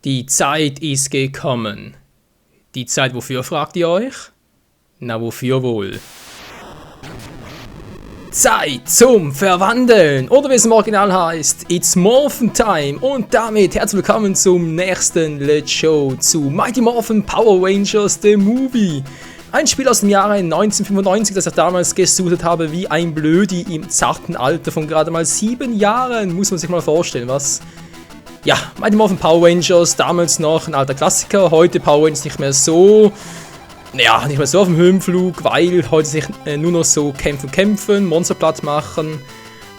Die Zeit ist gekommen. Die Zeit wofür, fragt ihr euch? Na, wofür wohl? Zeit zum Verwandeln! Oder wie es im Original heißt, It's Morphin Time! Und damit herzlich willkommen zum nächsten Let's Show zu Mighty Morphin Power Rangers The Movie. Ein Spiel aus dem Jahre 1995, das ich damals gesucht habe wie ein Blödi im zarten Alter von gerade mal 7 Jahren. Muss man sich mal vorstellen, was? Ja, Mighty Morphin Power Rangers, damals noch ein alter Klassiker, heute Power Rangers nicht mehr so... Ja, nicht mehr so auf dem Höhenflug, weil heute sich nur noch so kämpfen, Monster platt machen,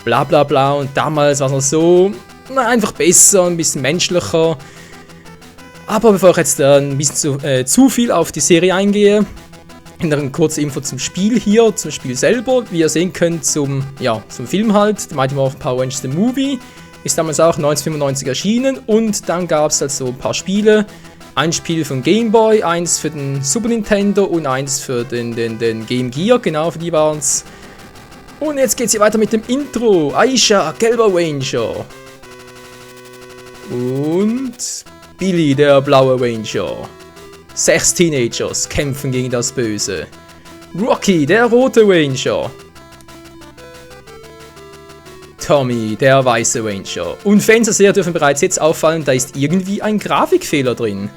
bla bla bla. Und damals war es noch so, einfach besser, ein bisschen menschlicher. Aber bevor ich jetzt ein bisschen zu viel auf die Serie eingehe, eine kurze Info zum Spiel hier, zum Spiel selber. Wie ihr sehen könnt, zum Film halt, The Mighty Morphin Power Rangers The Movie. Ist damals auch 1995 erschienen und dann gab es halt so ein paar Spiele. Ein Spiel von Game Boy, eins für den Super Nintendo und eins für den Game Gear, genau, für die waren es. Und jetzt geht's hier weiter mit dem Intro. Aisha, gelber Ranger. Und Billy, der blaue Ranger. 6 Teenagers kämpfen gegen das Böse. Rocky, der rote Ranger. Tommy, der weiße Ranger. Und Fans der Serie dürfen bereits jetzt auffallen, da ist irgendwie ein Grafikfehler drin.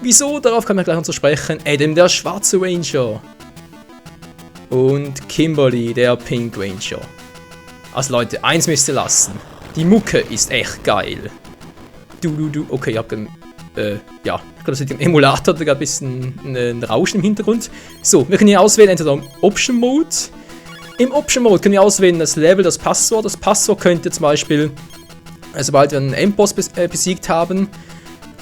Wieso? Darauf kann man gleich noch zu sprechen. Adam, der schwarze Ranger. Und Kimberly, der Pink Ranger. Also Leute, eins müsst ihr lassen. Die Mucke ist echt geil. Okay, ich hab ich glaube, das ist im Emulator, da gab es ein bisschen ein Rauschen im Hintergrund. So, wir können hier auswählen, entweder im Option Mode. Im Option Mode können wir auswählen das Level, das Passwort. Das Passwort könnt ihr zum Beispiel, sobald wir einen Endboss besiegt haben,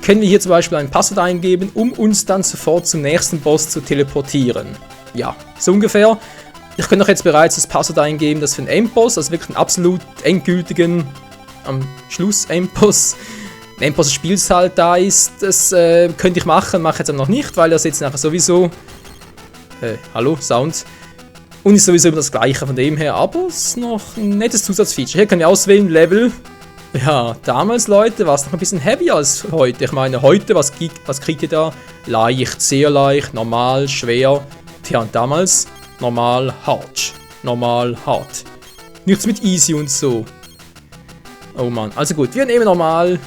können wir hier zum Beispiel ein Passwort eingeben, um uns dann sofort zum nächsten Boss zu teleportieren. Ja, so ungefähr. Ich könnte auch jetzt bereits das Passwort eingeben, das für einen Endboss, also wirklich einen absolut endgültigen, am Schluss Endboss, ein Endboss des Spiels halt da ist. Das könnte ich machen, mache jetzt aber noch nicht, weil das jetzt nachher sowieso... hallo, Sound... Und ist sowieso immer das gleiche von dem her, aber es ist noch ein nettes Zusatzfeature. Hier können wir auswählen, Level. Ja, damals, Leute, war es noch ein bisschen heavier als heute. Ich meine, heute, was kriegt ihr da? Leicht, sehr leicht, normal, schwer. Tja, und damals, normal, hart. Normal, hart. Nichts mit easy und so. Oh Mann, also gut, wir nehmen normal.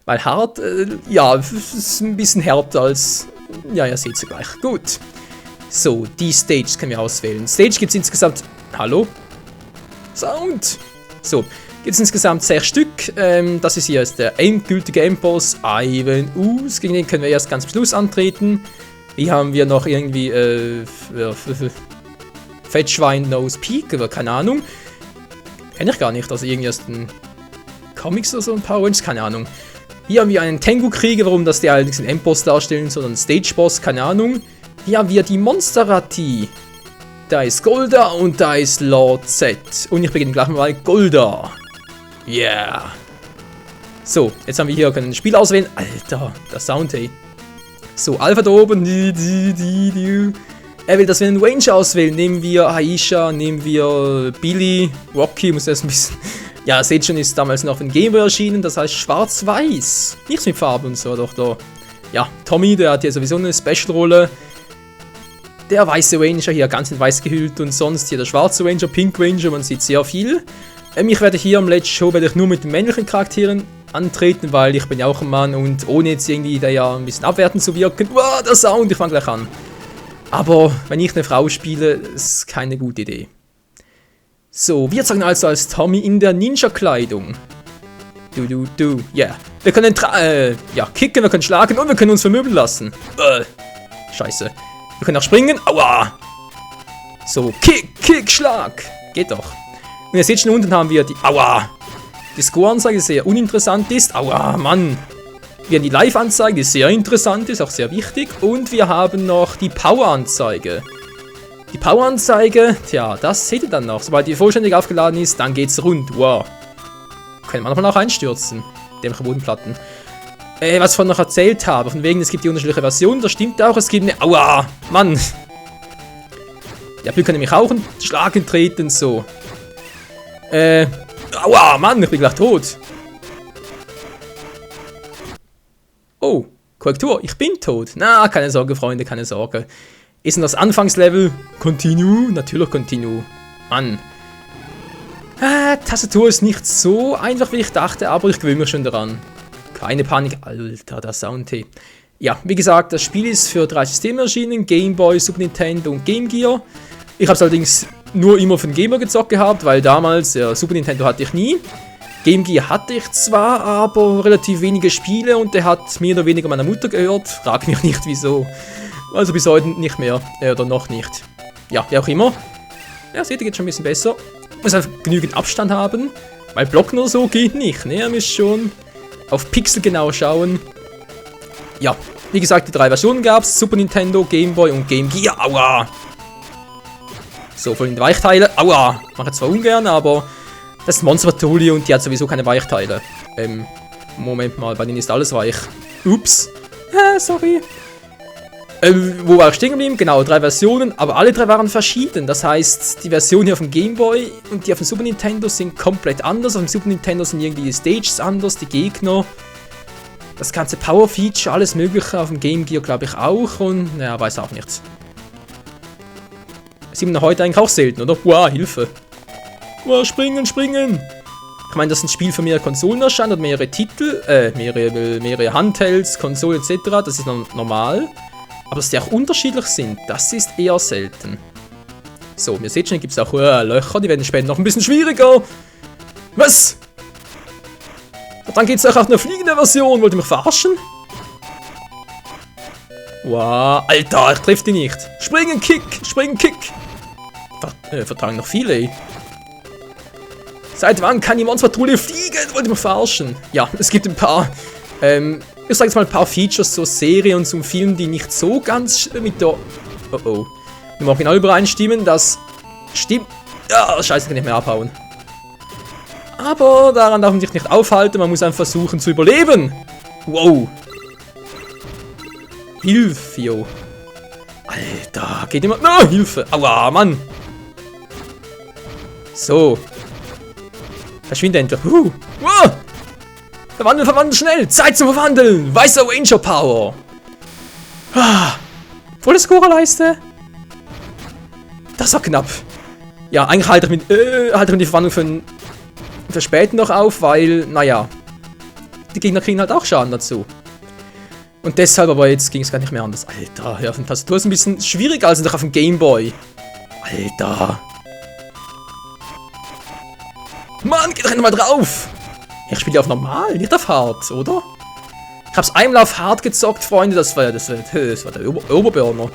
Weil hart, ist ein bisschen härter als... Ja, ihr seht es gleich. Gut. So, die Stages können wir auswählen. Stage gibt es insgesamt... Hallo? Sound! So, gibt es insgesamt 6 Stück. Das ist hier der endgültige Endboss, Ivan Ooze. Gegen den können wir erst ganz am Schluss antreten. Hier haben wir noch irgendwie... Fettschwein Nose Peak, oder keine Ahnung. Kenne ich gar nicht, also irgendwie aus den Comics oder so ein paar Rangers, keine Ahnung. Hier haben wir einen Tengu-Krieger, warum das die allerdings einen Endboss darstellen, sondern einen Stage-Boss, keine Ahnung. Hier haben wir die Monsterati. Da ist Golda und da ist Lord Z. Und ich beginne gleich mal Golda. Yeah. So, jetzt haben wir hier, können ein Spiel auswählen. Alter, der Sound, ey. So, Alpha da oben. Er will, dass wir einen Ranger auswählen. Nehmen wir Aisha, nehmen wir Billy, Rocky. Muss erst ein bisschen... Ja, seht schon, ist damals noch ein Game Boy erschienen. Das heißt schwarz-weiß. Nichts mit Farbe und so, doch da. Ja, Tommy, der hat hier sowieso eine Special-Rolle. Der weiße Ranger hier ganz in weiß gehüllt und sonst hier der schwarze Ranger, Pink Ranger, man sieht sehr viel. Ich werde hier am Let's Show nur mit den männlichen Charakteren antreten, weil ich bin ja auch ein Mann und ohne jetzt irgendwie da ja ein bisschen abwertend zu wirken. Wow, der Sound, ich fange gleich an. Aber wenn ich eine Frau spiele, ist keine gute Idee. So, wir zeigen also als Tommy in der Ninja-Kleidung. Yeah. Wir können kicken, wir können schlagen und wir können uns vermöbeln lassen. Scheiße. Wir können auch springen. Aua! So, Kick, Schlag. Geht doch. Und ihr seht schon, unten haben wir die... Aua! Die Score-Anzeige, die sehr uninteressant ist. Aua, Mann! Wir haben die Live-Anzeige, die sehr interessant ist, auch sehr wichtig. Und wir haben noch die Power-Anzeige. Die Power-Anzeige, tja, das seht ihr dann noch. Sobald die vollständig aufgeladen ist, dann geht's rund. Wow. Können wir manchmal auch einstürzen. Dämliche Bodenplatten. Was ich vorhin noch erzählt habe, von wegen, es gibt die unterschiedliche Versionen, das stimmt auch, es gibt eine... Aua, Mann! Ja, wir können nämlich auch einen Schlag treten, so. Aua, Mann, ich bin gleich tot. Oh, Korrektur, ich bin tot. Na, keine Sorge, Freunde, keine Sorge. Ist denn das Anfangslevel? Continue? Natürlich Continue. Mann. Tastatur ist nicht so einfach, wie ich dachte, aber ich gewöhne mich schon daran. Keine Panik. Alter, der Soundtee. Ja, wie gesagt, das Spiel ist für 3 Systeme erschienen. Game Boy, Super Nintendo und Game Gear. Ich habe es allerdings nur immer für den Gamer gezockt gehabt, weil damals, Super Nintendo hatte ich nie. Game Gear hatte ich zwar, aber relativ wenige Spiele und der hat mehr oder weniger meiner Mutter gehört. Frag mich nicht wieso. Also bis heute nicht mehr, oder noch nicht. Ja, wie auch immer. Ja, seht ihr, geht schon ein bisschen besser. Muss einfach genügend Abstand haben, weil Blocken oder so geht nicht, ne? Ihr müsst schon auf Pixel genau schauen. Ja, wie gesagt, die 3 Versionen gab es. Super Nintendo, Game Boy und Game Gear. Aua! So, von den Weichteile. Aua! Mache zwar ungern, aber das ist Monster Patrolli und die hat sowieso keine Weichteile. Moment mal, bei denen ist alles weich. Ups. Sorry. Wo war ich stehen geblieben? Genau, 3 Versionen, aber alle 3 waren verschieden. Das heißt, die Version hier auf dem Game Boy und die auf dem Super Nintendo sind komplett anders. Auf dem Super Nintendo sind irgendwie die Stages anders, die Gegner. Das ganze Power-Feature, alles mögliche. Auf dem Game Gear glaube ich auch und, naja, weiß auch nichts. Sieht man heute eigentlich auch selten, oder? Wow, Hilfe. Wow, springen, springen. Ich meine, das ist ein Spiel für mehrere Konsolen erscheint und mehrere Titel, mehrere Handhelds, Konsolen etc. Das ist normal. Aber dass die auch unterschiedlich sind, das ist eher selten. So, ihr seht schon, hier gibt es auch Löcher, die werden später noch ein bisschen schwieriger. Was? Und dann geht es auch auf eine fliegende Version. Wollt ihr mich verarschen? Wow, Alter, ich treffe die nicht. Springen, Kick, springen, Kick. Vertragen noch viele, ey. Seit wann kann die Monsterpatrouille fliegen? Wollt ihr mich verarschen? Ja, es gibt ein paar, ich sag jetzt mal ein paar Features zur Serie und zum Film, die nicht so ganz mit der... Oh. Wir machen genau übereinstimmen, das stimmt... Ja, scheiße, kann ich nicht mehr abhauen. Aber daran darf man sich nicht aufhalten, man muss einfach versuchen zu überleben. Wow. Hilfe, yo. Alter, geht immer... No, Hilfe. Aua, Mann. So. Verschwinde endlich. Wow. Verwandeln, verwandeln, schnell! Zeit zum Verwandeln! Weißer Ranger Power! Volle Scorerleiste! Das war knapp. Ja, eigentlich halte ich mir die Verwandlung für später noch auf, weil, naja, die Gegner kriegen halt auch Schaden dazu. Und deshalb, aber jetzt ging es gar nicht mehr anders. Alter, ja, auf der Tastatur ist ein bisschen schwieriger als noch auf dem Game Boy. Alter. Mann, geht doch mal drauf! Ich spiele auf normal, nicht auf hart, oder? Ich hab's einmal auf hart gezockt, Freunde, das war der Oberburner.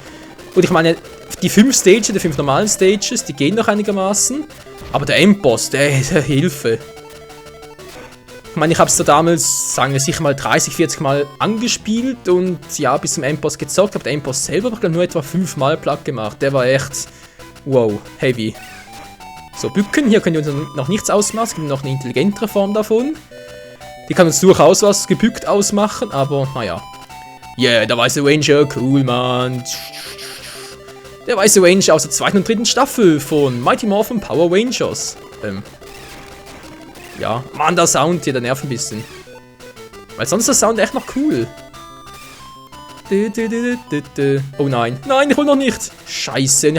Und ich meine, die 5 Stages, die 5 normalen Stages, die gehen noch einigermaßen. Aber der Endboss, der Hilfe. Ich meine, ich hab's da damals, sagen wir sicher mal 30, 40 Mal angespielt und ja, bis zum Endboss gezockt. Aber der Endboss selber habe ich nur etwa 5 Mal platt gemacht. Der war echt, wow, heavy. So, bücken, hier könnt ihr uns noch nichts ausmachen, es gibt noch eine intelligentere Form davon. Die kann uns durchaus was gebückt ausmachen, aber naja. Yeah, der weiße Ranger, cool, Mann. Der weiße Ranger aus der 2. und 3. Staffel von Mighty Morphin Power Rangers. Ja, Mann, der Sound hier, der nervt ein bisschen. Weil sonst ist der Sound echt noch cool. Oh nein, nein, ich will noch nicht. Scheiße,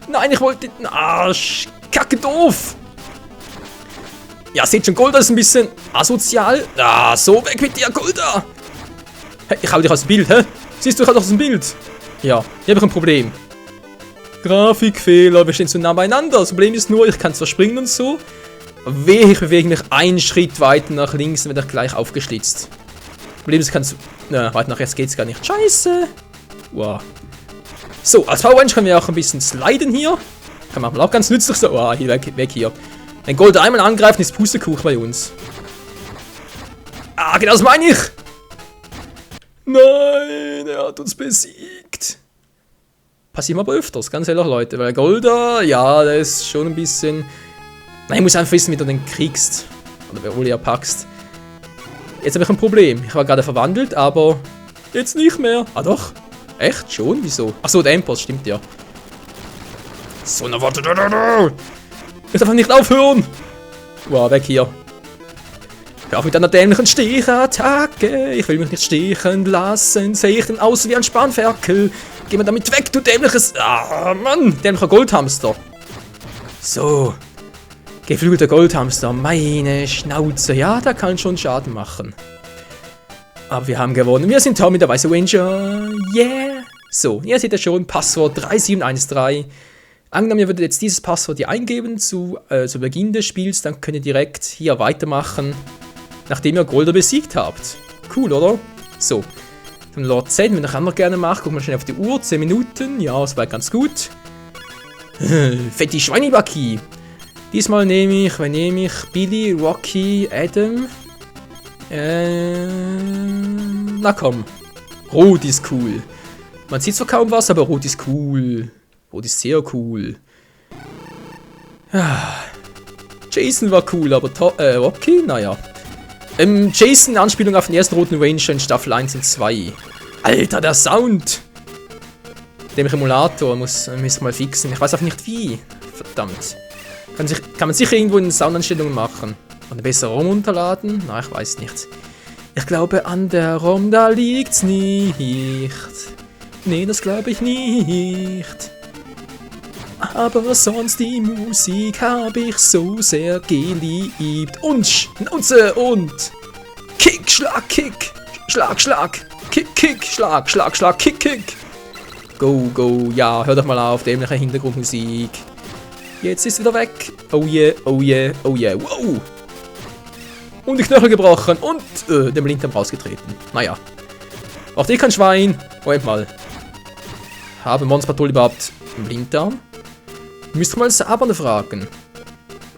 nein, ich wollte... Arsch. Kacke doof! Ja, seht schon, Golda ist ein bisschen asozial. Ah, so weg mit dir, Golda! Hey, ich hau dich aus dem Bild, hä? Siehst du, ich hau dich aus dem Bild? Ja, hier habe ich ein Problem. Grafikfehler, wir stehen zu nah beieinander. Das Problem ist nur, ich kann zwar springen und so, aber wehe, ich bewege mich einen Schritt weiter nach links, dann werde ich gleich aufgeschlitzt. Problem ist, ich kann zu... Na, weiter nach rechts geht's gar nicht. Scheiße! Wow. So, als Power Ranger können wir auch ein bisschen sliden hier. Kann man auch ganz nützlich so. Ah, hier, weg hier. Wenn Gold einmal angreift, ist Pustekuchen bei uns. Ah, genau das meine ich! Nein, er hat uns besiegt. Passiert mir aber öfters, ganz ehrlich, Leute. Weil Golda, ja, der ist schon ein bisschen... Nein, ich muss einfach wissen, wie du den kriegst. Oder wo du ja packst. Jetzt habe ich ein Problem. Ich war gerade verwandelt, aber jetzt nicht mehr. Ah doch. Echt? Schon? Wieso? Achso, der Endboss, stimmt ja. So, na warte, ich darf einfach nicht aufhören! Wow, weg hier. Hör auf mit einer dämlichen Stichattacke. Ich will mich nicht stechen lassen. Sehe ich denn aus wie ein Spanferkel? Geh mal damit weg, du dämliches... Ah, Mann, dämlicher Goldhamster. So. Geflügelter Goldhamster. Meine Schnauze. Ja, der kann schon Schaden machen. Aber wir haben gewonnen. Wir sind Tommy, der weiße Ranger. Yeah. So, ihr seht ja schon, Passwort 3713. Angenommen, ihr würdet jetzt dieses Passwort hier eingeben zu Beginn des Spiels, dann könnt ihr direkt hier weitermachen, nachdem ihr Golder besiegt habt. Cool, oder? So, dann Lord Z, wenn ich auch noch gerne mache, gucken wir schnell auf die Uhr, 10 Minuten, ja, das war ganz gut. Fetti Schweinibacki. Diesmal nehme ich Billy, Rocky, Adam. Na komm, Rot ist cool. Man sieht zwar kaum was, aber Rot ist cool. Rot ist sehr cool. Jason war cool, aber Rocky? Naja. Jason, Anspielung auf den ersten roten Ranger in Staffel 1 und 2. Alter, der Sound! Den Emulator müssen wir mal fixen. Ich weiß auch nicht wie. Verdammt. Kann man sicher irgendwo in den Soundanstellungen machen. Oder besser ROM runterladen? Na, ich weiß nicht. Ich glaube, an der ROM, da liegt's nicht. Nee, das glaube ich nicht. Aber sonst die Musik habe ich so sehr geliebt. Und Schnauze und Kick, Schlag, Kick. Schlag, Schlag. Kick, Kick, Schlag, Schlag, Schlag, Kick, Kick. Go, go. Ja, hör doch mal auf, dämliche Hintergrundmusik. Jetzt ist wieder weg. Oh yeah, oh yeah, oh yeah. Wow. Und die Knöchel gebrochen und den Blinddarm rausgetreten. Naja. Auch die kein Schwein. Moment mal. Haben Monsterpatrouille überhaupt einen Blinddarm? Müsste mal Saban fragen.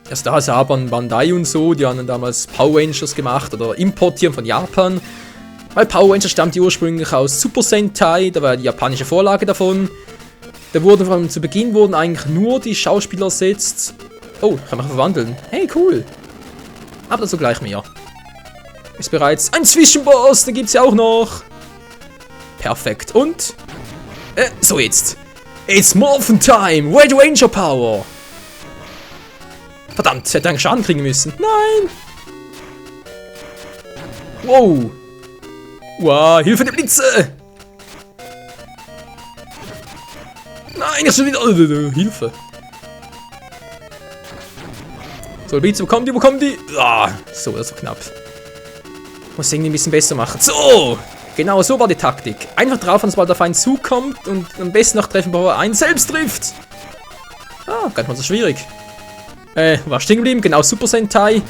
Erst da Saban, Bandai und so, die haben damals Power Rangers gemacht oder importieren von Japan. Weil Power Rangers stammt ursprünglich aus Super Sentai, da war die japanische Vorlage davon. Da wurden vor allem zu Beginn eigentlich nur die Schauspieler ersetzt. Oh, kann man verwandeln. Hey, cool. Aber dazu gleich mehr. Ist bereits ein Zwischenboss, den gibt's ja auch noch. Perfekt. Und? So jetzt. It's Morphin Time! Red Ranger Power! Verdammt, hätte einen Schaden kriegen müssen. Nein! Wow! Wow, Hilfe der Blitze! Nein, jetzt schon wieder. Hilfe! So, Blitze, wo kommen die? Ah, so, das war knapp. Muss irgendwie ein bisschen besser machen. So! Genau, so war die Taktik. Einfach drauf, sobald der Feind zukommt und am besten noch treffen, bevor er einen selbst trifft. Ah, gar nicht mal so schwierig. War stehen geblieben, genau, Super Sentai.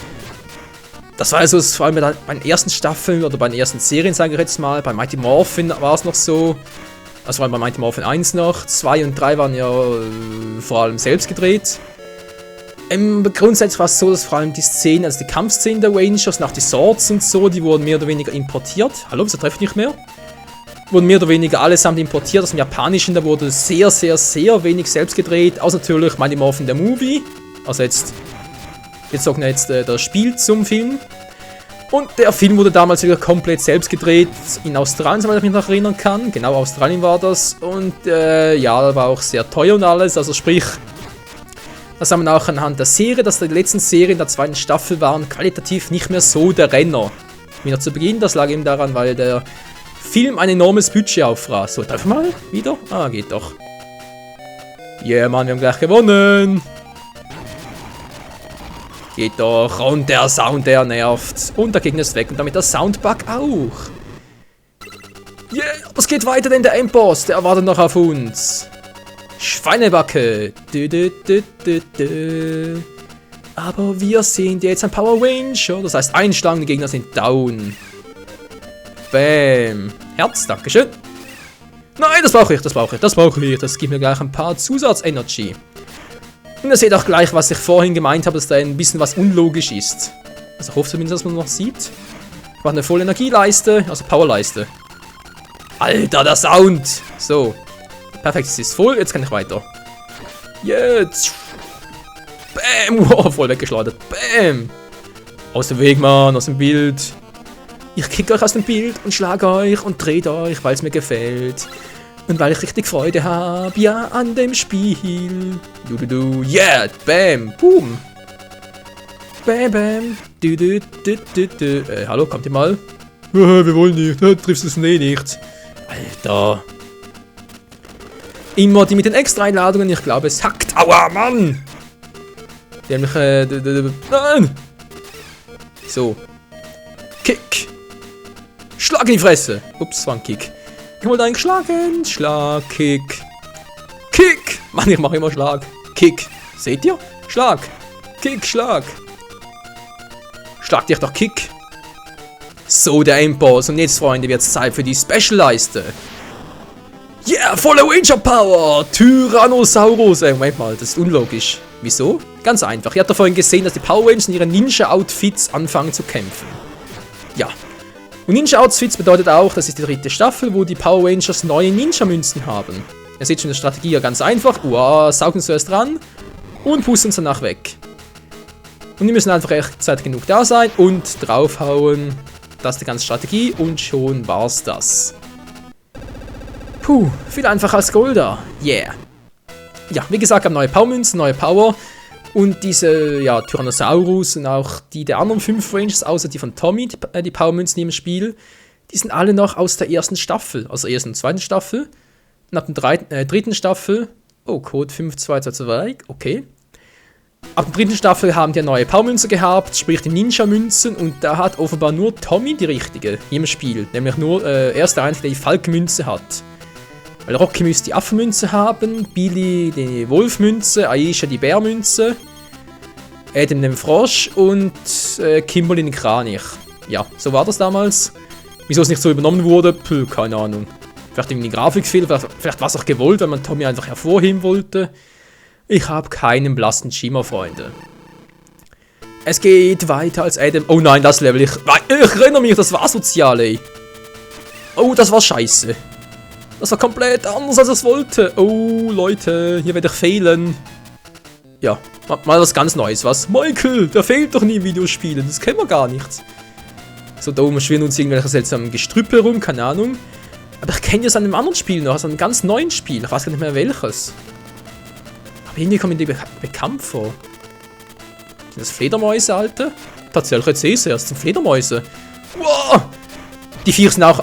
Das war also vor allem bei den ersten Staffeln oder bei den ersten Serien, sage ich jetzt mal. Bei Mighty Morphin war es noch so. Also vor allem bei Mighty Morphin 1 noch. 2 und 3 waren ja vor allem selbst gedreht. Grundsätzlich war es so, dass vor allem die Szenen, also die Kampfszenen der Rangers, nach die Swords und so, die wurden mehr oder weniger importiert. Hallo, wieso treffe ich nicht mehr? Wurden mehr oder weniger allesamt importiert aus dem Japanischen, da wurde sehr, sehr, sehr wenig selbst gedreht, außer natürlich Mighty Morphin der Movie. Also jetzt sagen wir jetzt das Spiel zum Film. Und der Film wurde damals wieder komplett selbst gedreht, in Australien, soweit ich mich noch erinnern kann. Genau, Australien war das. Und ja, war auch sehr teuer und alles, also sprich... Das haben wir auch anhand der Serie, dass die letzten Serien der zweiten Staffel waren qualitativ nicht mehr so der Renner. Wie noch zu Beginn, das lag eben daran, weil der Film ein enormes Budget auffraß. So, darf ich mal wieder? Ah, geht doch. Yeah, Mann, wir haben gleich gewonnen. Geht doch. Und der Sound, der nervt. Und der Gegner ist weg und damit der Soundbug auch. Yeah, aber es geht weiter, denn der Endboss, der erwartet noch auf uns. Schweinebacke. Aber wir sind jetzt ein Power Ranger. Das heißt, einschlagen, die Gegner sind down. Bam. Herz, dankeschön. Nein, das brauche ich. Das gibt mir gleich ein paar Zusatz-Energy. Und ihr seht auch gleich, was ich vorhin gemeint habe, dass da ein bisschen was unlogisch ist. Also ich hoffe zumindest, dass man noch sieht. Ich mache eine volle Energieleiste, also Powerleiste. Alter, der Sound. So. Perfekt, es ist voll, jetzt kann ich weiter. Jetzt. Bam, wow, voll weggeschleudert. Bam. Aus dem Weg, Mann, aus dem Bild. Ich kicke euch aus dem Bild und schlage euch und dreht euch, weil es mir gefällt. Und weil ich richtig Freude habe, ja, an dem Spiel. Yeah, bam, boom. Bam, bam. Hallo, kommt ihr mal? Wir wollen nicht. Du triffst es nicht. Alter. Immer die mit den Extra-Einladungen. Ich glaube, es hackt. Aua, Mann. Nämlich, nein. So. Kick. Schlag in die Fresse. Ups, war ein Kick. Ich wollte eigentlich schlagen. Schlag, Kick. Kick. Mann, ich mache immer Schlag. Kick. Seht ihr? Schlag. Kick, Schlag. Schlag dich doch, Kick. So, der Endboss. Und jetzt, Freunde, wird es Zeit für die Special-Leiste. Yeah, volle Ranger Power. Tyrannosaurus. Moment mal, das ist unlogisch. Wieso? Ganz einfach. Ihr habt doch vorhin gesehen, dass die Power Rangers in ihren Ninja-Outfits anfangen zu kämpfen. Ja. Und Ninja-Outfits bedeutet auch, das ist die 3. Staffel, wo die Power Rangers neue Ninja-Münzen haben. Ihr seht schon, die Strategie ja ganz einfach. Wow, saugen zuerst ran und pusten uns danach weg. Und die müssen einfach rechtzeitig genug da sein und draufhauen. Das ist die ganze Strategie und schon war's das. Puh, viel einfacher als Golda. Yeah. Ja, wie gesagt, haben neue Powermünzen, neue Power. Und diese, ja, Tyrannosaurus und auch die der anderen 5 Rangers, außer die von Tommy, die Powermünzen im Spiel, die sind alle noch aus der 1. Staffel. Also 1. und 2. Staffel. Und ab der 3. Staffel, oh, Code 5222, okay. Ab der 3. Staffel haben die eine neue Powermünze gehabt, sprich die Ninja-Münzen. Und da hat offenbar nur Tommy die richtige im Spiel. Nämlich nur, er ist der Einzige, der die Falkenmünze hat. Weil Rocky müsste die Affenmünze haben, Billy die Wolfmünze, Aisha die Bärmünze, Adam den Frosch und Kimberly den Kranich. Ja, so war das damals. Wieso es nicht so übernommen wurde, keine Ahnung. Vielleicht irgendwie Grafikfehler, vielleicht war es auch gewollt, weil man Tommy einfach hervorheben wollte. Ich habe keinen blassen Schimmer, Freunde. Es geht weiter als Adam. Oh nein, das Level. Ich erinnere mich, das war asozial, ey. Oh, das war scheiße. Das war komplett anders, als ich es wollte. Oh, Leute, hier werde ich fehlen. Ja, mal was ganz Neues, was? Michael, der fehlt doch nie in Videospielen, das kennen wir gar nicht. So, da oben schwirren uns irgendwelche seltsamen Gestrüppe rum, keine Ahnung. Aber ich kenne das an einem anderen Spiel noch, also einem ganz neuen Spiel. Ich weiß gar nicht mehr welches. Aber irgendwie kommen die bekannt vor. Sind das Fledermäuse, Alter? Tatsächlich, jetzt sehe ich es erst, das sind Fledermäuse. Wow! Die Viecher sind auch...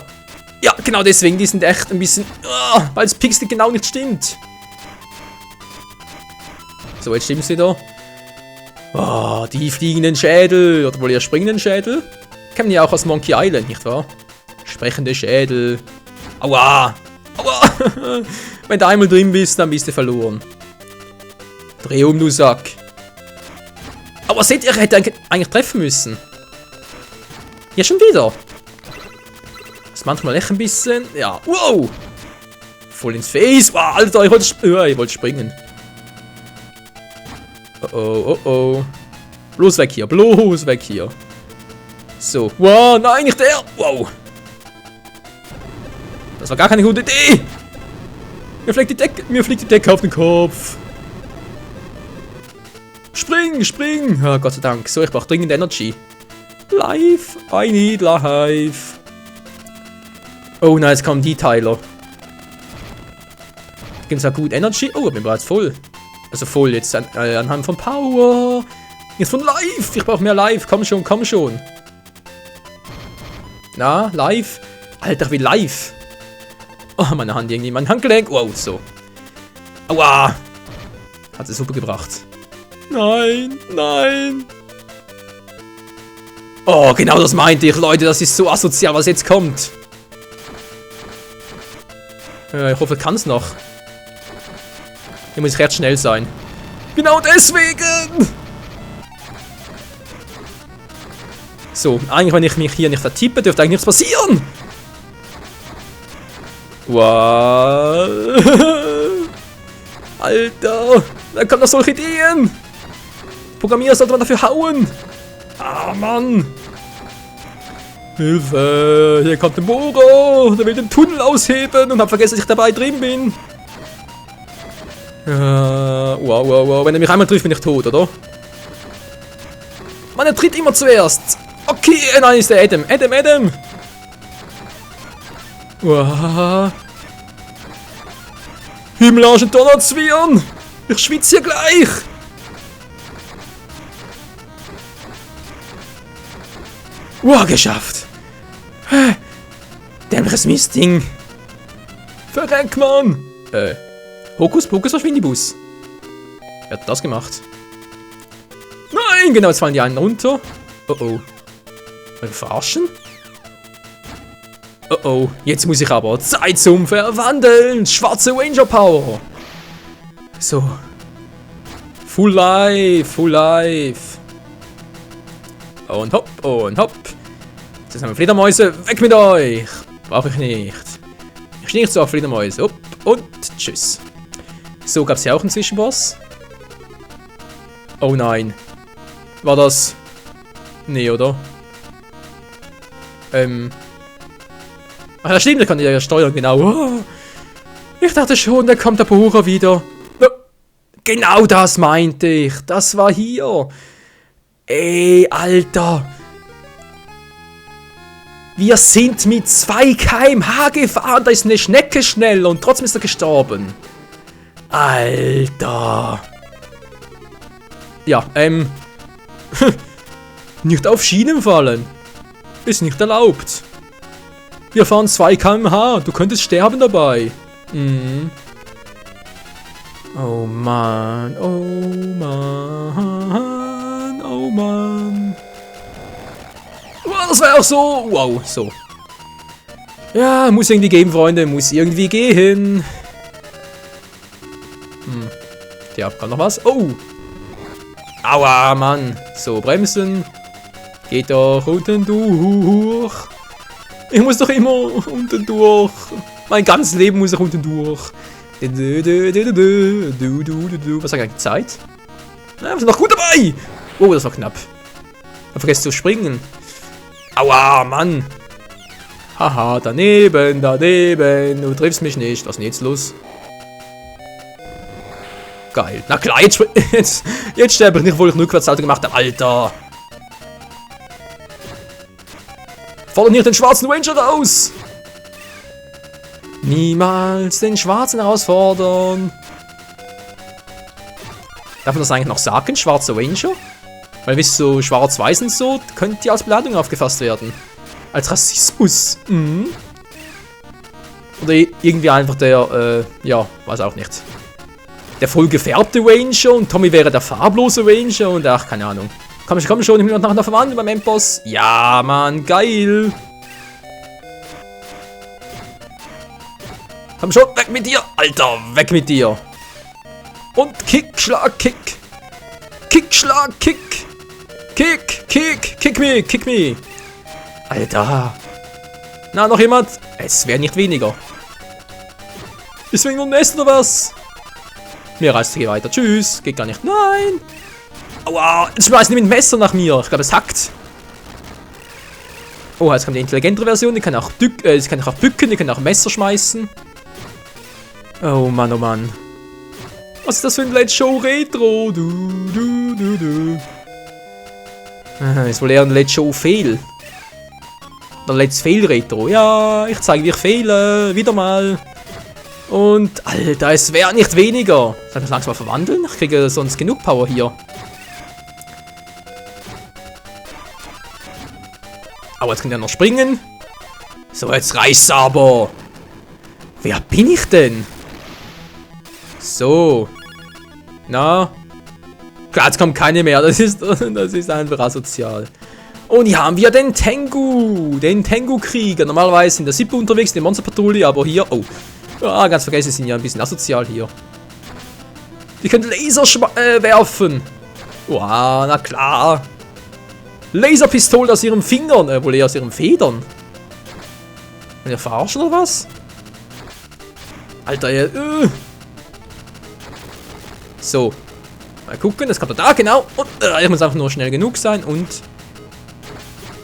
Ja, genau deswegen, die sind echt ein bisschen... weil das Pixel genau nicht stimmt. So, jetzt stimmt sie da. Oh, die fliegenden Schädel. Oder wohl eher springenden Schädel. Kennen die auch aus Monkey Island, nicht wahr? Sprechende Schädel. Aua! Aua! Wenn du einmal drin bist, dann bist du verloren. Dreh um, du Sack. Aber seht ihr, er hätte eigentlich treffen müssen. Ja, schon wieder. Das ist manchmal echt ein bisschen... Ja, wow! Voll ins Face. Wow, Alter, ich wollte springen. Oh, oh, oh, oh. Bloß weg hier, bloß weg hier. So. Wow, nein, nicht der. Wow. Das war gar keine gute Idee. Mir fliegt die Decke auf den Kopf. Spring, spring. Ja, Gott sei Dank. So, ich brauche dringend Energy. Life. I need life. Oh nein, jetzt kommen die Teiler. Gibt es auch gut Energy? Oh, ich bin bereits voll. Also voll jetzt anhand von Power. Jetzt von Life. Ich brauche mehr Life. Komm schon, komm schon. Na, Life. Alter, wie Life. Oh, meine Hand irgendwie. Mein Handgelenk. Wow, so. Aua. Hat sie super gebracht. Nein, nein. Oh, genau das meinte ich, Leute. Das ist so asozial, was jetzt kommt. Ich hoffe, ich kann es noch. Hier muss ich recht schnell sein. Genau deswegen! So, eigentlich, wenn ich mich hier nicht vertippe, dürfte eigentlich nichts passieren. Wow. Alter, wer kommt auf solche Ideen? Programmierer sollte man dafür hauen. Ah, Mann. Hilfe, hier kommt der Moro. Der will den Tunnel ausheben und hat vergessen, dass ich dabei drin bin. Wow, wow, wow. Wenn er mich einmal trifft, bin ich tot, oder? Mann, er tritt immer zuerst. Okay, nein, ist der Adam. Adam. Wow. Himmelarschen Donnerzwirn. Ich schwitze hier gleich. Geschafft. Dämliches Mistding. Verreck, Mann. Hokus Pokus Verschwindibus. Wer hat das gemacht? Nein, genau, jetzt fallen die einen runter. Oh. Wollen wir verarschen? Oh, jetzt muss ich aber Zeit zum Verwandeln. Schwarze Ranger Power. So. Full Life. Und hopp. Jetzt haben wir Fledermäuse. Weg mit euch. Brauche ich nicht. Ich stehe nicht so auf Fledermäuse. Hopp und tschüss. So, gab es hier auch einen Zwischenboss? Oh nein. War das... Nee, oder? Ach ja, stimmt, der kann ja steuern, genau. Oh, ich dachte schon, da kommt der Bohrer wieder. Oh, genau das meinte ich. Das war hier. Ey, Alter. Wir sind mit 2 km/h gefahren. Da ist eine Schnecke schnell und trotzdem ist er gestorben. Alter. Ja, nicht auf Schienen fallen. Ist nicht erlaubt. Wir fahren 2 km/h. Du könntest sterben dabei. Mhm. Oh Mann. Wow, das war auch so. Wow, so. Ja, muss irgendwie gehen, Freunde. Muss irgendwie gehen. Ja, kann noch was? Oh. Aua, Mann. So, bremsen. Geht doch unten durch. Ich muss doch immer unten durch. Mein ganzes Leben muss ich unten durch. Was sagt eigentlich die Zeit? Na, wir sind noch gut dabei. Oh, das war knapp. Ich vergesse zu springen. Aua, Mann. Haha, daneben. Du triffst mich nicht. Was ist denn jetzt los? Geil. Na klar, jetzt sterbe ich nicht, obwohl ich einen Rückwärtssalto gemacht habe. Alter. Fordern hier den schwarzen Ranger raus! Niemals den Schwarzen herausfordern! Darf man das eigentlich noch sagen, schwarzer Ranger? Weil wisst ihr, so schwarz-weiß und so, könnte ja als Beleidigung aufgefasst werden. Als Rassismus. Mhm. Oder irgendwie einfach der, ja, weiß auch nicht. Der voll gefärbte Ranger und Tommy wäre der farblose Ranger und ach, keine Ahnung. Komm schon, ich will noch verwandeln beim Endboss. Ja, Mann, geil. Komm schon, weg mit dir. Alter, weg mit dir. Und Kick, Schlag, Kick. Kick, Schlag, Kick. Kick me. Alter. Na, noch jemand? Es wäre nicht weniger. Ist wegen nur ein Nest oder was? Mir reißt es weiter. Tschüss. Geht gar nicht. Nein. Aua, jetzt schmeißen die mit dem Messer nach mir. Ich glaube, es hackt. Oh, jetzt kommt die intelligentere Version. Die kann auch bücken, die kann auch Messer schmeißen. Oh Mann, oh Mann. Was ist das für ein Let's Show Retro? Ist wohl eher ein Let's Show Fail. Oder Let's Fail Retro. Ja, ich zeige, wie ich fehle. Wieder mal. Und, Alter, es wäre nicht weniger. Soll ich das langsam mal verwandeln? Ich kriege sonst genug Power hier. Aber jetzt kann der noch springen. So, jetzt reicht's aber. Wer bin ich denn? So. Na. Klar, jetzt kommt keine mehr. Das ist einfach asozial. Und hier haben wir den Tengu. Den Tengu-Krieger. Normalerweise sind der Sippe unterwegs, die Monsterpatrouille, aber hier... Oh. Ah, ganz vergessen, sind ja ein bisschen asozial hier. Die können Laser werfen. Wow, na klar. Laserpistole aus ihren Fingern. Wohl eher aus ihren Federn. Wollen ihr verarschen oder was? Alter, ja. So. Mal gucken, das kommt da, genau. Und ich muss einfach nur schnell genug sein und...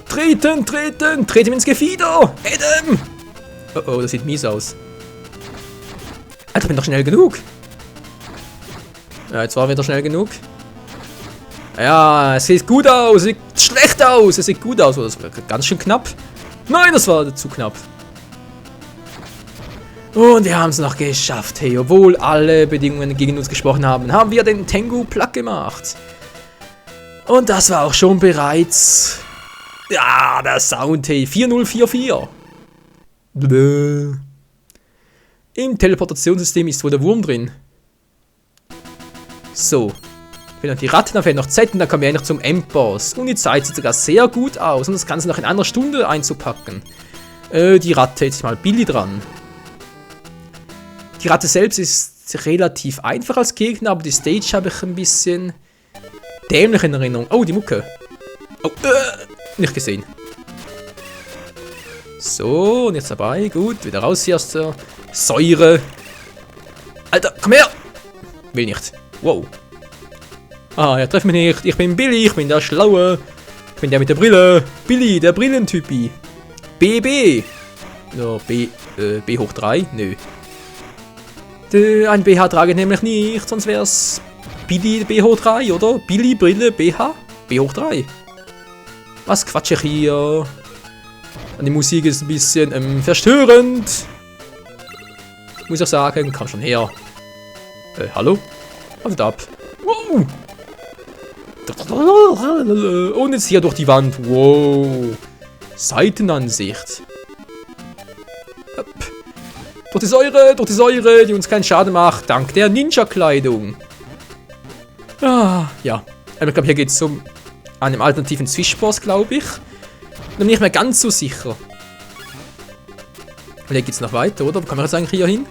Treten! Treten ins Gefieder! Adam! Oh, das sieht mies aus. Alter, bin doch schnell genug. Ja, jetzt war wieder schnell genug. Ja, es sieht gut aus, es sieht schlecht aus, es sieht gut aus. Das war ganz schön knapp. Nein, das war zu knapp. Und wir haben es noch geschafft. Hey, obwohl alle Bedingungen gegen uns gesprochen haben, haben wir den Tengu platt gemacht. Und das war auch schon bereits Ja, der Sound, hey. 4044. Bläh. Im Teleportationssystem ist wohl der Wurm drin. So. Wenn noch die Ratten, dann fehlt noch Z und dann kommen wir endlich zum Endboss. Und die Zeit sieht sogar sehr gut aus. Und das Ganze noch in einer Stunde einzupacken. Die Ratte, jetzt mal Billy dran. Die Ratte selbst ist relativ einfach als Gegner, aber die Stage habe ich ein bisschen dämlich in Erinnerung. Oh, die Mucke. Oh, nicht gesehen. So, und jetzt dabei. Gut, wieder raus hier aus der Säure. Alter, komm her! Will nicht. Wow. Ah, ja, treff mich nicht. Ich bin Billy, ich bin der Schlaue. Ich bin der mit der Brille. Billy, der Brillentypi. BB. Ja, B hoch 3? Nö. Ein BH trage ich nämlich nicht, sonst wär's Billy B hoch 3, oder? Billy, Brille, BH? B hoch 3. Was quatsche ich hier? Die Musik ist ein bisschen verstörend. Muss ich sagen, komm schon her. Hallo? Wartet ab. Wow. Und jetzt hier durch die Wand. Wow. Seitenansicht. Durch die Säure, die uns keinen Schaden macht, dank der Ninja-Kleidung. Ah, ja. Ich glaube, hier geht es um einen alternativen Zwischenboss, glaube ich. Bin nicht mehr ganz so sicher. Und hier geht es noch weiter, oder? Wo kann man jetzt eigentlich hier hin?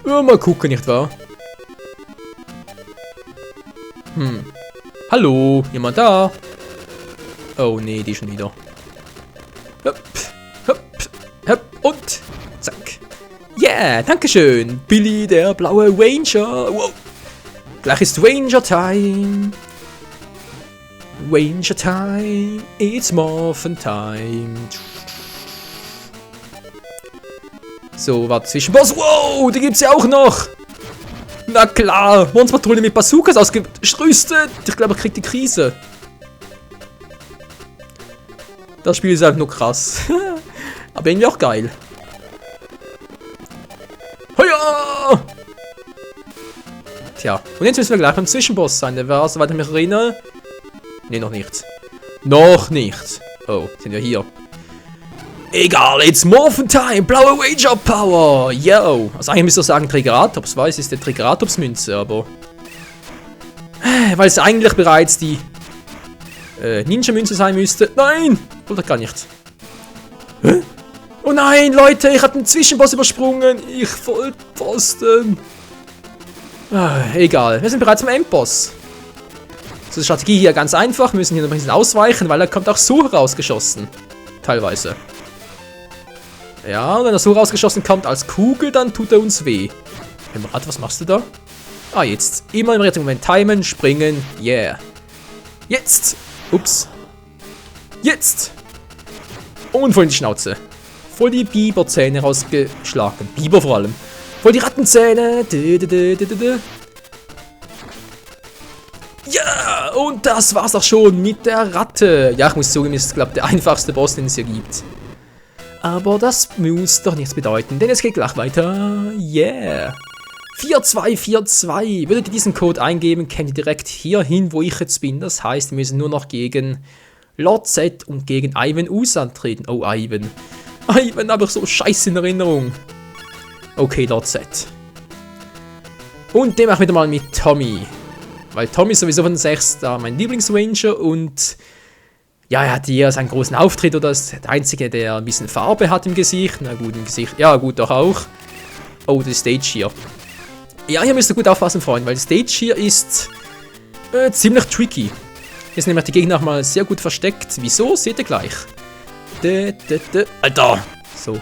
Ja, mal gucken, nicht wahr? Hallo, jemand da? Oh nee, die schon wieder. Hopp, hopp, hopp und zack. Yeah, dankeschön. Billy, der blaue Ranger. Wow. Gleich ist Ranger Time. Ranger Time. It's Morphin Time. So, warte, Zwischenboss. Wow, die gibt's ja auch noch. Na klar, Monsterpatrouille mit Bazookas ausgerüstet. Ich glaube, ich krieg die Krise. Das Spiel ist halt nur krass. Aber irgendwie auch geil. Heya! Tja, und jetzt müssen wir gleich beim Zwischenboss sein. Der war, soweit ich mich erinnere. Ne, noch nicht. Noch nicht. Oh, sind wir hier. Egal, it's Morphin Time, blaue Ranger Power, yo. Also eigentlich müsste ich sagen Triceratops, weiß ist der Triceratops Münze, aber... Weil es eigentlich bereits die Ninja Münze sein müsste. Nein, wollte gar nicht. Hä? Oh nein, Leute, ich habe den Zwischenboss übersprungen. Ich Vollpfosten. Egal, wir sind bereits am Endboss. So, die Strategie hier ganz einfach, wir müssen hier noch ein bisschen ausweichen, weil er kommt auch so rausgeschossen. Teilweise. Ja, und wenn er so rausgeschossen kommt als Kugel, dann tut er uns weh. Warte, was machst du da? Ah, jetzt. Immer im richtigen Moment timen, springen. Yeah. Jetzt. Ups. Jetzt. Und voll in die Schnauze. Voll die Biberzähne rausgeschlagen. Biber vor allem. Voll die Rattenzähne. Ja, und das war's auch schon mit der Ratte. Ja, ich muss zugeben, ist, glaube ich, der einfachste Boss, den es hier gibt. Aber das muss doch nichts bedeuten, denn es geht gleich weiter. Yeah. 4242. Würdet ihr diesen Code eingeben, kämt ihr direkt hier hin, wo ich jetzt bin. Das heißt, wir müssen nur noch gegen Lord Z und gegen Ivan Us antreten. Oh, Ivan. Ivan habe ich so scheiße in Erinnerung. Okay, Lord Z. Und den mache ich wieder mal mit Tommy. Weil Tommy ist sowieso von den 6 da mein Lieblingsranger und... Ja, er hat hier seinen großen Auftritt oder ist der Einzige, der ein bisschen Farbe hat im Gesicht. Na gut, im Gesicht. Ja, gut, doch auch. Oh, die Stage hier. Ja, hier müsst ihr gut aufpassen, Freunde, weil die Stage hier ist ziemlich tricky. Hier sind nämlich die Gegner auch mal sehr gut versteckt. Wieso? Seht ihr gleich. Alter! So.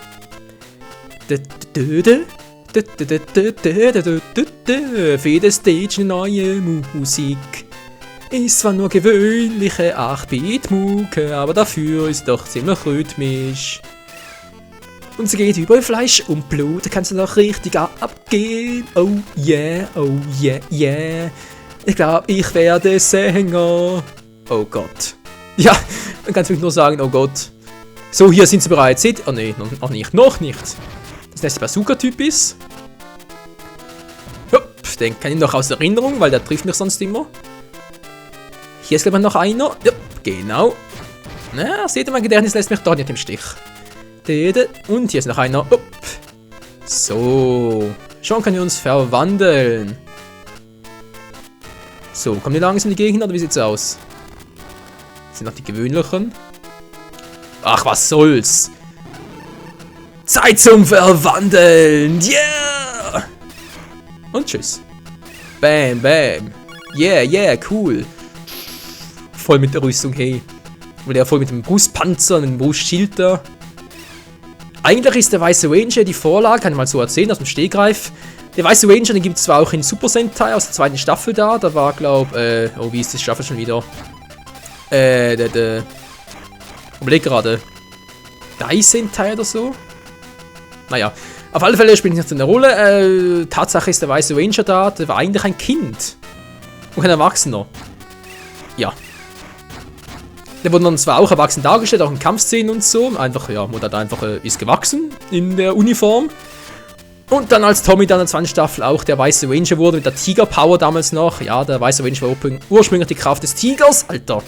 Für jede Stage eine neue Musik. Ist zwar nur gewöhnliche 8-Bit-Mucke, aber dafür ist doch ziemlich rhythmisch. Und sie geht über Fleisch und Blut, da kannst du noch richtig abgehen. Oh yeah, yeah. Ich glaube, ich werde Sänger. Oh Gott. Ja, dann kannst du wirklich nur sagen, oh Gott. So, hier sind sie bereit. Seht ihr? Oh nee, noch nicht. Noch nicht. Das nächste Bazooka-Typ ist. Hopp, den kann ich noch aus Erinnerung, weil der trifft mich sonst immer. Hier ist glaube ich noch einer. Ja, genau. Na, seht ihr, mein Gedächtnis lässt mich doch nicht im Stich. Und hier ist noch einer. Upp. So. Schon können wir uns verwandeln. So, kommen die langsam in die Gegend oder wie sieht's aus? Das sind noch die gewöhnlichen. Ach, was soll's. Zeit zum Verwandeln. Yeah. Und tschüss. Bam, bam. Yeah, yeah, cool. Voll mit der Rüstung, hey. Oder voll mit dem Brustpanzer und dem Brustschild da. Eigentlich ist der Weiße Ranger die Vorlage, kann ich mal so erzählen, aus dem Stegreif. Der Weiße Ranger, den gibt es zwar auch in Super Sentai aus der zweiten Staffel da. Da war, glaube oh, wie ist die Staffel schon wieder? Überleg gerade. Dai Sentai oder so? Naja, auf alle Fälle spielt nicht so eine Rolle. Tatsache ist der Weiße Ranger da, der war eigentlich ein Kind. Und kein Erwachsener. Ja. Der wurde dann zwar auch erwachsen dargestellt, auch in Kampfszenen und so. Einfach, ja, wurde da einfach ist gewachsen in der Uniform. Und dann als Tommy dann in der zweiten Staffel auch der Weiße Ranger wurde, mit der Tiger-Power damals noch. Ja, der Weiße Ranger war ursprünglich die Kraft des Tigers. Alter.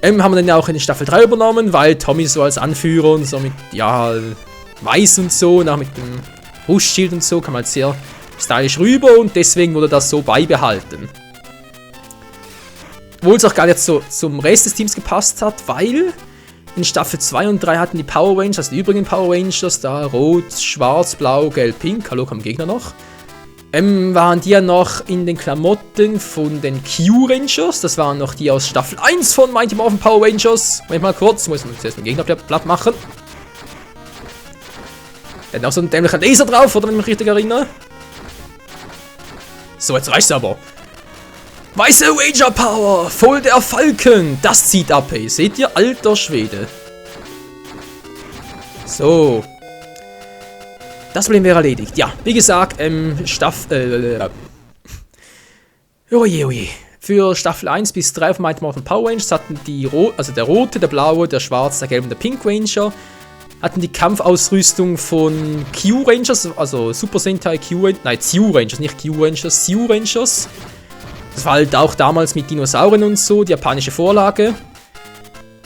Haben wir dann ja auch in Staffel 3 übernommen, weil Tommy so als Anführer und so mit, ja, weiß und so, und auch mit dem Brustschild und so, kam halt sehr stylisch rüber und deswegen wurde das so beibehalten. Obwohl es auch gar nicht so zum Rest des Teams gepasst hat, weil in Staffel 2 und 3 hatten die Power Rangers, also die übrigen Power Rangers, da rot, schwarz, blau, gelb, pink, hallo, kam Gegner noch, waren die ja noch in den Klamotten von den Q-Rangers, das waren noch die aus Staffel 1 von Mighty Morphin Power Rangers. Moment mal kurz, muss man zuerst den Gegner platt machen. Der hat auch so einen dämlichen Laser drauf, oder wenn ich mich richtig erinnere. So, jetzt reicht's aber. Weiße Ranger Power, voll der Falken, das zieht ab, ey. Seht ihr, alter Schwede. So. Das Problem wäre erledigt. Ja, wie gesagt, Oje. Für Staffel 1 bis 3 von Mighty Morphin Power Rangers hatten die der rote, der blaue, der schwarze, der gelbe und der Pink Ranger hatten die Kampfausrüstung von Q-Rangers, also Super Sentai Q-Rangers, nicht Q-Rangers, Q-Rangers. Das war halt auch damals mit Dinosauriern und so, die japanische Vorlage.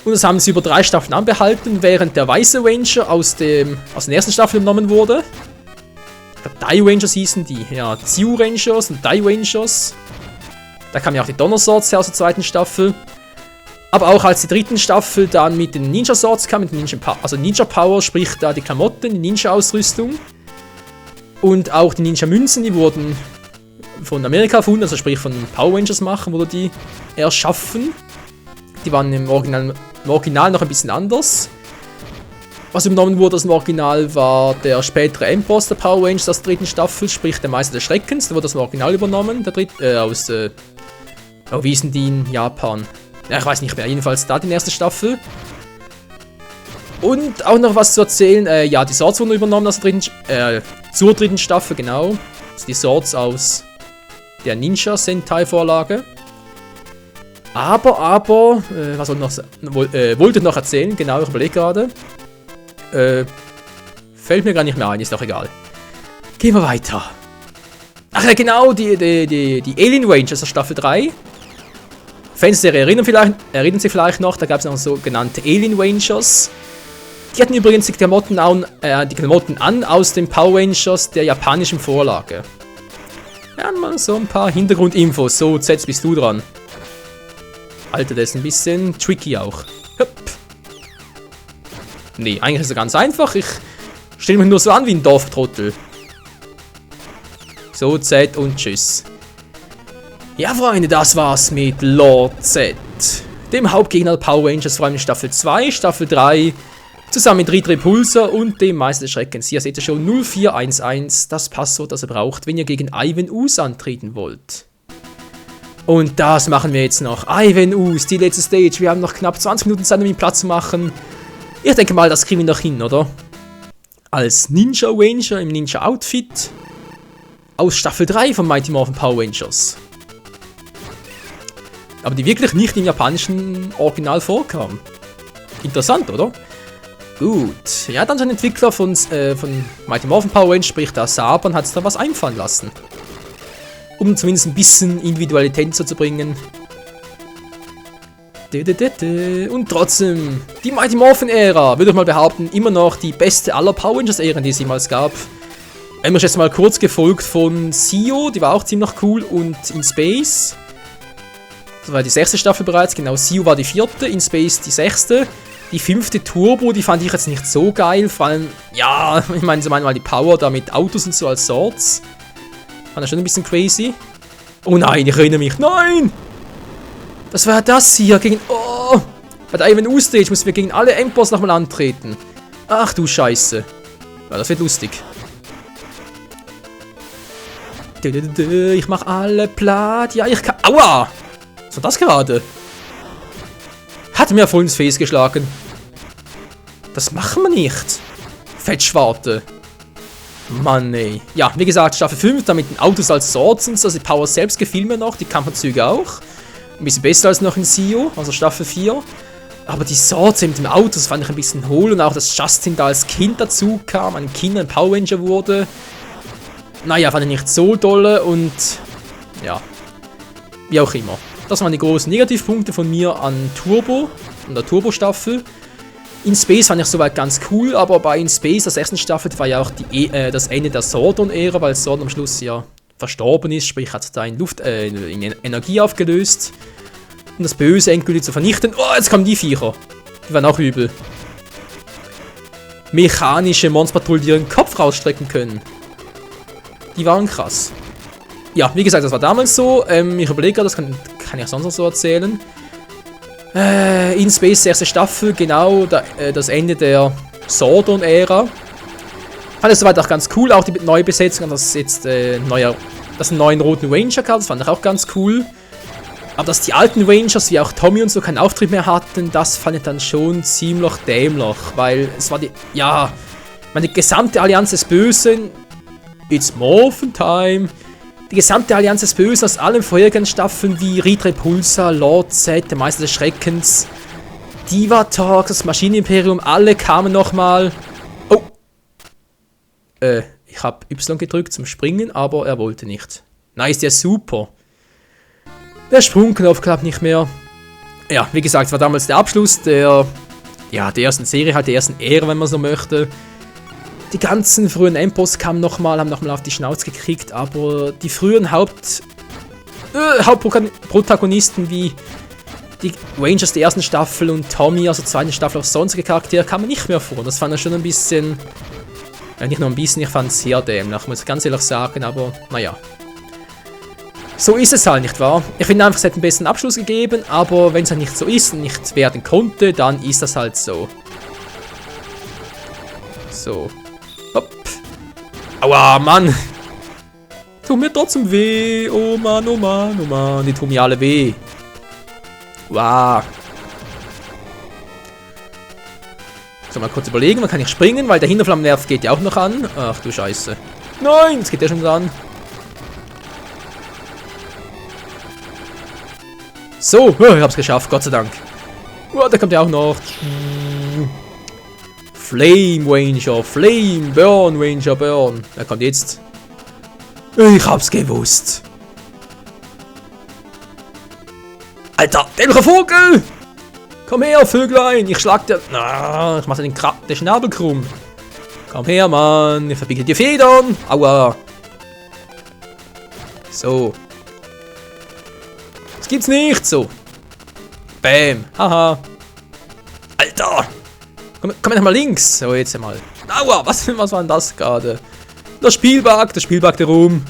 Und das haben sie über 3 Staffeln anbehalten, während der Weiße Ranger aus der ersten Staffel genommen wurde. Ich glaube, Dai Rangers hießen die. Ja, Zyu Rangers und Dai Rangers. Da kam ja auch die Donner Swords her aus der zweiten Staffel. Aber auch als die dritten Staffel dann mit den Ninja Swords kam, mit den Ninja Power, sprich da die Klamotten, die Ninja-Ausrüstung. Und auch die Ninja-Münzen, die wurden von Amerika erfunden, also sprich von Power Rangers machen, wurde die erschaffen. Die waren im Original noch ein bisschen anders. Was übernommen wurde aus dem Original war der spätere Endboss der Power Rangers aus der dritten Staffel, sprich der Meister des Schreckens, der wurde aus dem Original übernommen, wie hießen die in Japan? Ja, ich weiß nicht mehr, jedenfalls da die erste Staffel. Und auch noch was zu erzählen, ja, die Swords wurden übernommen aus der zur dritten Staffel, genau. Also die Swords aus der Ninja Sentai Vorlage. Aber, was wollte ich noch erzählen? Genau, ich überlege gerade. Fällt mir gar nicht mehr ein, ist doch egal. Gehen wir weiter. Ach ja, genau, die Alien Rangers aus Staffel 3. Fans der erinnern sich vielleicht noch, da gab es noch sogenannte Alien Rangers. Die hatten übrigens die Klamotten an aus den Power Rangers der japanischen Vorlage. Ja, mal so ein paar Hintergrundinfos. So, jetzt bist du dran. Alter, das ist ein bisschen tricky auch. Höpp. Nee, eigentlich ist es ganz einfach. Ich stelle mich nur so an wie ein Dorftrottel. So, Z und tschüss. Ja, Freunde, das war's mit Lord Z. Dem Hauptgegner der Power Rangers, vor allem in Staffel 2, Staffel 3, zusammen mit Ridley Pulsar und dem Meister des Schreckens. Hier seht ihr schon 0411, das Passwort, das ihr braucht, wenn ihr gegen Ivan Ooze antreten wollt. Und das machen wir jetzt noch. Ivan Ooze, die letzte Stage. Wir haben noch knapp 20 Minuten Zeit, um ihn Platz zu machen. Ich denke mal, das kriegen wir noch hin, oder? Als Ninja Ranger im Ninja-Outfit. Aus Staffel 3 von Mighty Morphin Power Rangers. Aber die wirklich nicht im japanischen Original vorkamen. Interessant, oder? Gut. Ja, dann so ein Entwickler von Mighty Morphin Power Rangers, sprich der Saban, hat sich da was einfallen lassen. Um zumindest ein bisschen Individualität so zu bringen. Und trotzdem, die Mighty Morphin Ära, würde ich mal behaupten, immer noch die beste aller Power Rangers Ähren, die es jemals gab. Einmal jetzt mal kurz gefolgt von Zeo, die war auch ziemlich cool, und In Space. Das war die 6. Staffel bereits, genau, Zeo war die 4., In Space die 6. Die 5. Turbo, die fand ich jetzt nicht so geil, vor allem, ja, ich meine so manchmal die Power da mit Autos und so als Swords. Fand das schon ein bisschen crazy. Oh nein, ich erinnere mich, nein! Das war das hier, gegen, oh! Bei der Ivan U-Stage mussten wir gegen alle Endboss nochmal antreten. Ach du Scheiße. Ja, das wird lustig. Ich mach alle platt. Ja, ich kann. Aua! Was war das gerade? Hat mir voll ins Face geschlagen. Das machen wir nicht. Fettschwarte. Mann, ey. Ja, wie gesagt, Staffel 5, da mit den Autos als Swords und so. Also die Power selbst gefiel mir noch, die Kampfanzüge auch. Ein bisschen besser als noch in Zeo, also Staffel 4. Aber die Swords mit dem Auto, das fand ich ein bisschen hohl. Und auch, dass Justin da als Kind dazu kam, ein Kind, ein Power Ranger wurde. Naja, fand ich nicht so dolle und ja, wie auch immer. Das waren die großen Negativpunkte von mir an Turbo, an der Turbo-Staffel. In Space fand ich soweit ganz cool, aber bei In Space, der 6. Staffel, war ja auch das Ende der Zordon-Ära, weil Zordon am Schluss ja verstorben ist, sprich hat da in Energie aufgelöst, um das Böse endgültig zu vernichten. Oh, jetzt kommen die Viecher. Die waren auch übel. Mechanische Monsterpatrouillen, die ihren Kopf rausstrecken können. Die waren krass. Ja, wie gesagt, das war damals so. Ich überlege gerade, das kann ich auch sonst noch so erzählen. In Space, 6. Staffel, genau das Ende der Zordon-Ära. Fand ich soweit auch ganz cool, auch die neue Besetzung, dass jetzt einen neuen roten Ranger gab, das fand ich auch ganz cool. Aber dass die alten Rangers, wie auch Tommy und so, keinen Auftritt mehr hatten, das fand ich dann schon ziemlich dämlich, weil es war die gesamte Allianz des Bösen. It's Morphin Time. Die gesamte Allianz des Bösen aus allen vorherigen Staffeln wie Ridre Pulsar, Lord Z, der Meister des Schreckens, Divatox, das Maschinenimperium, alle kamen nochmal. Oh! Ich habe Y gedrückt zum Springen, aber er wollte nicht. Nice, der ist super. Der Sprungknopf klappt nicht mehr. Ja, wie gesagt, war damals der Abschluss der ersten Serie, halt der ersten Ära, wenn man so möchte. Die ganzen frühen Endboss haben nochmal auf die Schnauze gekriegt, aber die frühen Hauptprotagonisten wie die Rangers der ersten Staffel und Tommy aus der zweiten Staffel, auch sonstige Charaktere, kamen nicht mehr vor. Das fand ich schon ein bisschen, nicht nur ein bisschen, ich fand es sehr dämlich, muss ich ganz ehrlich sagen, aber naja. So ist es halt, nicht wahr? Ich finde einfach, es hätte einen besseren Abschluss gegeben, aber wenn es halt nicht so ist und nicht werden konnte, dann ist das halt so. So. Hopp. Aua, Mann. Tut mir trotzdem weh. Oh Mann, oh Mann, oh Mann. Die tun mir alle weh. Wow. So, mal kurz überlegen. Man kann nicht springen, weil der Hinterflammenwerf geht ja auch noch an. Ach du Scheiße. Nein, jetzt geht der schon an. So, ich hab's geschafft, Gott sei Dank. Oh, da kommt ja auch noch. Flame Ranger, Flame, Burn Ranger, Burn. Wer kommt jetzt? Ich hab's gewusst. Alter, dämlicher Vogel! Komm her, Vöglein, ich schlag dir... Na, ich mach dir den Schnabel krumm. Komm her, Mann, ich verbiege dir Federn. Aua. So. Das gibt's nicht, so. Bam, haha. Alter! Komm mal links. So, jetzt einmal. Aua, was war denn das gerade? Der Spielbug rum.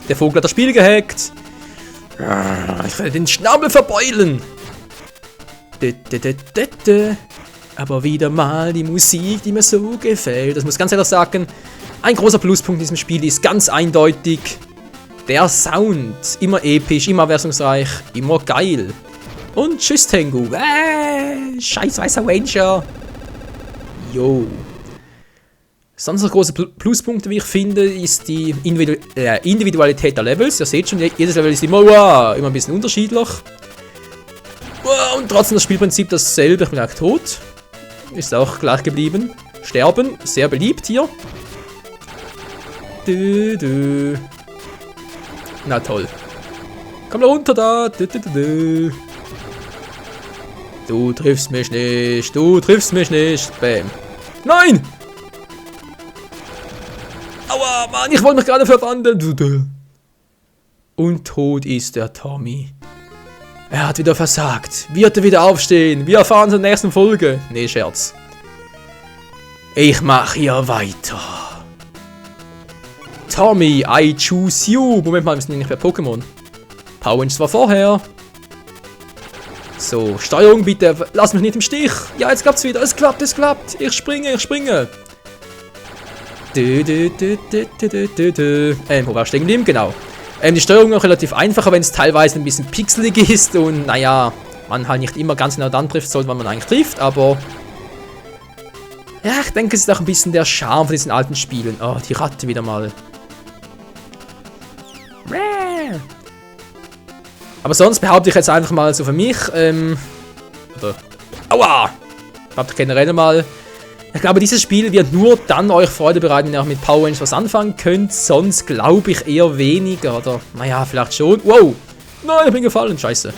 Der Vogel hat das Spiel gehackt. Ich werde den Schnabel verbeulen. Aber wieder mal die Musik, die mir so gefällt. Das muss ich ganz ehrlich sagen. Ein großer Pluspunkt in diesem Spiel ist ganz eindeutig der Sound. Immer episch, immer abwechslungsreich, immer geil. Und tschüss, Tengu. Scheiß weißer Ranger. Jo. Sonst noch große Pluspunkte, wie ich finde, ist die Individualität der Levels. Ihr seht schon, jedes Level ist immer ein bisschen unterschiedlich. Und trotzdem das Spielprinzip dasselbe. Ich bin gleich tot. Ist auch gleich geblieben. Sterben, sehr beliebt hier. Na toll. Komm da runter da. Du triffst mich nicht. Du triffst mich nicht. Bam. Nein! Aua, Mann, ich wollte mich gerade verwandeln. Und tot ist der Tommy. Er hat wieder versagt. Wird er wieder aufstehen? Wir erfahren es in der nächsten Folge. Nee, Scherz. Ich mache hier weiter. Tommy, I choose you. Moment mal, wir sind nicht bei Pokémon. Power war vorher. So, Steuerung bitte. Lass mich nicht im Stich. Ja, jetzt klappt's wieder. Es klappt, es klappt. Ich springe, ich springe. Wo war ich stehen geblieben? Genau. Die Steuerung auch relativ einfacher, wenn es teilweise ein bisschen pixelig ist und naja, man halt nicht immer ganz genau dann trifft, sollte man eigentlich trifft, aber ja, ich denke, es ist auch ein bisschen der Charme von diesen alten Spielen. Oh, die Ratte wieder mal. Aber sonst behaupte ich jetzt einfach mal so für mich, oder, aua! Ich behaupte generell mal, ich glaube, dieses Spiel wird nur dann euch Freude bereiten, wenn ihr auch mit Power Rangers was anfangen könnt. Sonst glaube ich eher weniger. Oder, naja, vielleicht schon. Wow! Nein, ich bin gefallen. Scheiße.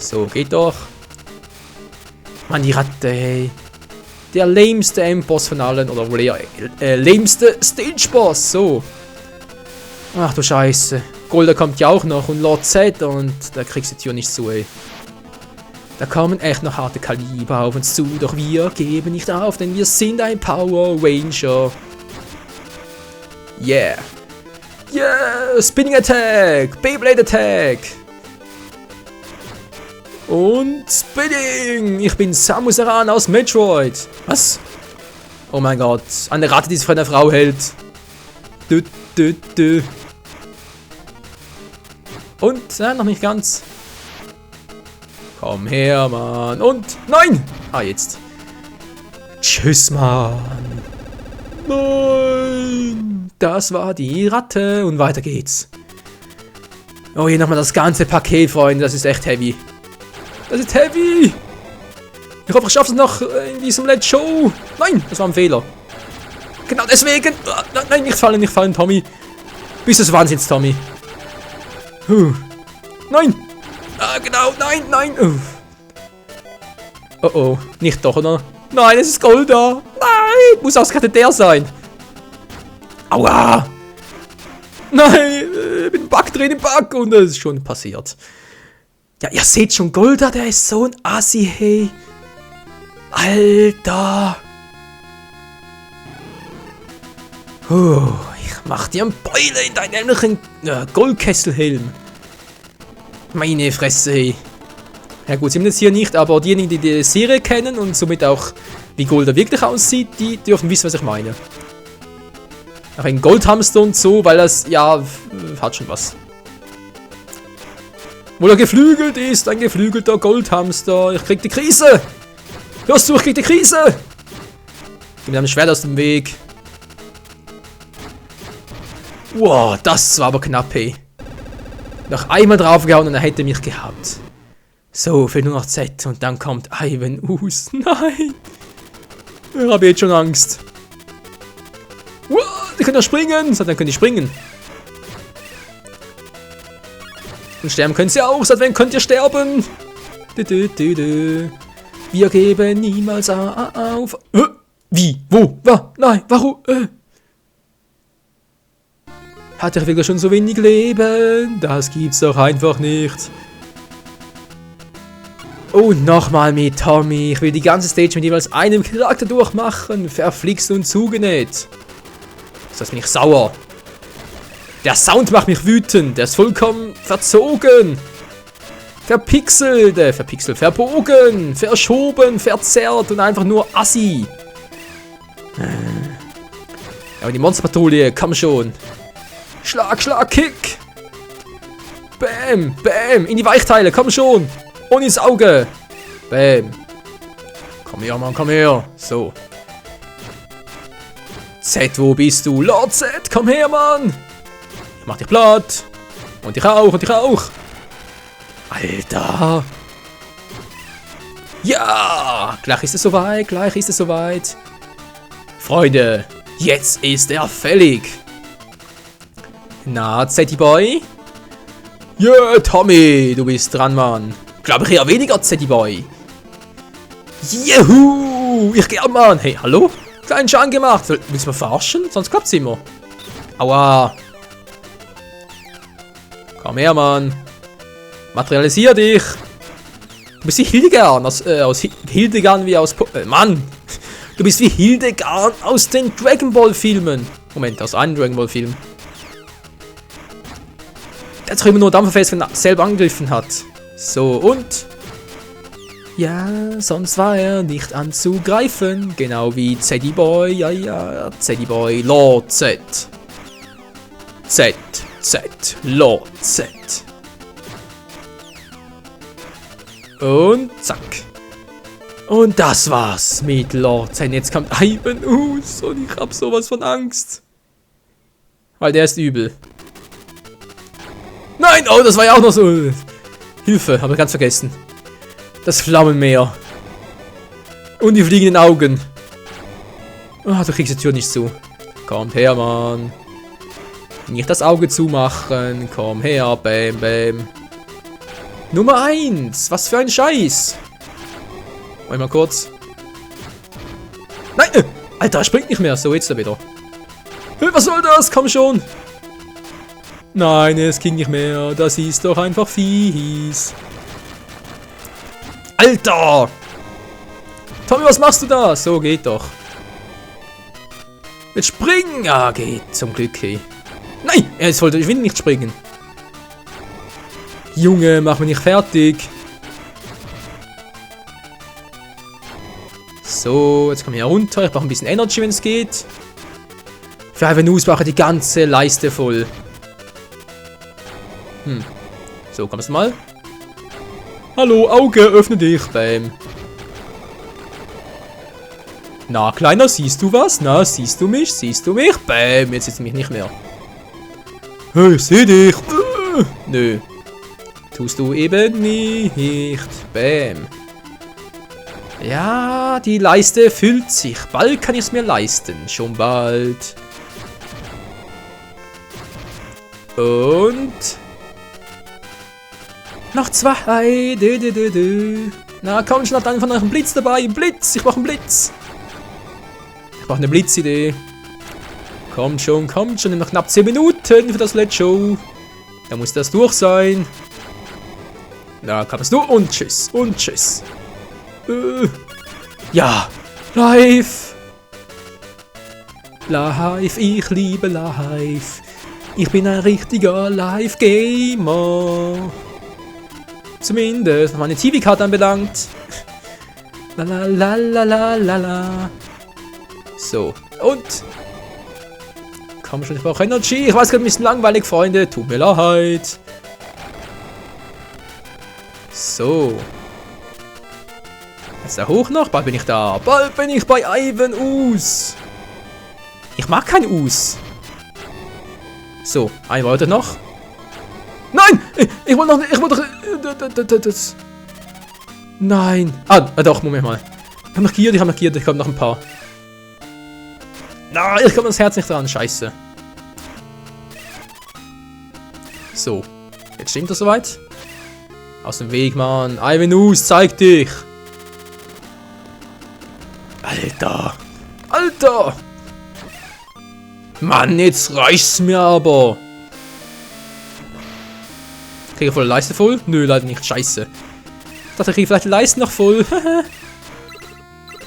So, geht doch. Mann, die Ratte, hey. Der lämste Endboss von allen. Oder wohl eher lämste Stage-Boss. So. Ach du Scheiße. Golda kommt ja auch noch und Lord Z. Und da kriegst du die Tür nicht zu, ey. Da kommen echt noch harte Kaliber auf uns zu, doch wir geben nicht auf, denn wir sind ein Power Ranger. Yeah. Yeah, Spinning Attack, Beyblade Attack. Und Spinning. Ich bin Samus Aran aus Metroid. Was? Oh mein Gott, eine Ratte, die sich von einer Frau hält. Und, noch nicht ganz. Komm her, Mann. Und, nein! Ah, jetzt. Tschüss, Mann. Nein! Das war die Ratte. Und weiter geht's. Oh, hier nochmal das ganze Paket, Freunde. Das ist echt heavy. Das ist heavy. Ich hoffe, ich schaffe es noch in diesem Let's Show. Nein, das war ein Fehler. Genau deswegen. Nein, nicht fallen, Tommy. Bist du Wahnsinns, Tommy. Nein. Ah, genau, nein. Oh oh, nicht doch, oder? Nein, es ist Golda. Nein, muss ausgerechnet der sein. Aua. Nein, ich bin im Bug drin, im Bug. Und das ist schon passiert. Ja, ihr seht schon, Golda, der ist so ein Assi, hey. Alter. Ich mach dir einen Beule in deinen ähnlichen Goldkesselhelm. Meine Fresse, hey. Ja gut, sie haben jetzt hier nicht, aber diejenigen, die die Serie kennen und somit auch wie Golda wirklich aussieht, die dürfen wissen, was ich meine. Auch ein Goldhamster und so, weil das, ja, hat schon was. Wo er geflügelt ist, ein geflügelter Goldhamster. Ich krieg die Krise. Hörst du, ich krieg die Krise. Gib mir ein Schwert aus dem Weg. Wow, das war aber knapp, hey. Noch einmal draufgehauen und er hätte mich gehabt. So, fehlt nur noch Z und dann kommt Ivan Us. Nein! Ich habe jetzt schon Angst. Wow, die können ja springen. Seit wann können die springen? Und sterben können sie auch. Seit wann könnt ihr sterben? Wir geben niemals auf. Wie? Wo? Nein, warum? Hat er wirklich schon so wenig Leben? Das gibt's doch einfach nicht. Und nochmal mit Tommy. Ich will die ganze Stage mit jeweils einem Charakter durchmachen. Verflixt und zugenäht. Das bin ich sauer. Der Sound macht mich wütend. Der ist vollkommen verzogen. Verpixelt. Verbogen. Verschoben. Verzerrt. Und einfach nur assi. Aber die Monsterpatrouille, komm schon. Schlag, Schlag, Kick. Bam, bam. In die Weichteile, komm schon. Und ins Auge. Bam. Komm her, Mann, komm her. So. Z, wo bist du? Lord Z, komm her, Mann. Ich mach dich platt. Und dich auch, und dich auch. Alter. Ja. Gleich ist es soweit, gleich ist es soweit. Freunde, jetzt ist er fällig. Na, Zetty Boy. Yeah, Tommy, du bist dran, Mann. Glaube ich eher weniger, Zeddy Boy. Juhu, ich geh ab, Mann. Hey, hallo? Kleinen Schaden gemacht. Willst du mich verarschen? Sonst klappt's immer. Aua. Komm her, Mann. Materialisier dich. Du bist wie Hildegard aus Hildegard wie aus... Mann. Du bist wie Hildegard aus den Dragon Ball Filmen. Moment, aus einem Dragon Ball Film. Der hat doch immer nur Dampferfest, wenn er selber angegriffen hat. So, und... Ja, sonst war er nicht anzugreifen. Genau wie Zeddy Boy. Ja, ja, Zeddy Boy. Lord Z. Z. Lord Z. Und zack. Und das war's mit Lord Z. Jetzt kommt Ivan Us und ich hab sowas von Angst. Weil der ist übel. Nein, oh, das war ja auch noch so. Hilfe, habe ich ganz vergessen. Das Flammenmeer. Und die fliegenden Augen. Ah, du kriegst die Tür nicht zu. Kommt her, Mann. Nicht das Auge zumachen. Komm her, bam, bam. Nummer 1. Was für ein Scheiß. Einmal kurz. Nein, Alter, er springt nicht mehr. So, jetzt da wieder. Was soll das? Komm schon. Nein, es ging nicht mehr. Das ist doch einfach fies. Alter! Tommy, was machst du da? So, geht doch. Jetzt springen! Ah, geht. Zum Glück, hey. Nein! Ich will nicht springen. Junge, mach mich nicht fertig. So, jetzt kommen wir hier runter. Ich brauche ein bisschen Energy, wenn es geht. Für Ivan Us brauche ich die ganze Leiste voll. So, kommst du mal. Hallo, Auge, öffne dich. Bam. Na, Kleiner, siehst du was? Na, siehst du mich? Siehst du mich? Bam, jetzt sieht mich nicht mehr. Hey, ich seh dich. Nö. Tust du eben nicht. Bam. Ja, die Leiste füllt sich. Bald kann ich es mir leisten. Schon bald. Und... Noch 2. Na, komm schon, hat einen von euch einen Blitz dabei. Blitz, ich brauche einen Blitz. Ich brauche eine Blitzidee. Kommt schon, noch knapp 10 Minuten für das Let's Show. Da muss das durch sein. Na, kannst du und tschüss, und tschüss. Ja, live. Live, ich liebe live. Ich bin ein richtiger Live-Gamer. Zumindest, was meine TV-Karte anbelangt. Lalalala. So, und. Komm schon, ich brauche Energy. Ich weiß gerade ein bisschen langweilig, Freunde. Tut mir leid. So. Jetzt da hoch noch. Bald bin ich da. Bald bin ich bei Ivan Us. Ich mag keinen Us. So, ein weiter noch. Nein! Ich wollte noch... Das. Nein. Ah, doch, Moment mal. Ich habe noch Gier, ich habe noch ein paar. Nein, ich komme das Herz nicht dran. Scheiße. So. Jetzt stimmt das soweit. Aus dem Weg, Mann. Ivan Us, zeig dich. Alter. Alter. Mann, jetzt reicht's mir aber. Kriege ich voll die Leiste voll? Nö, leider nicht. Scheiße. Ich dachte, ich kriege vielleicht die Leiste noch voll.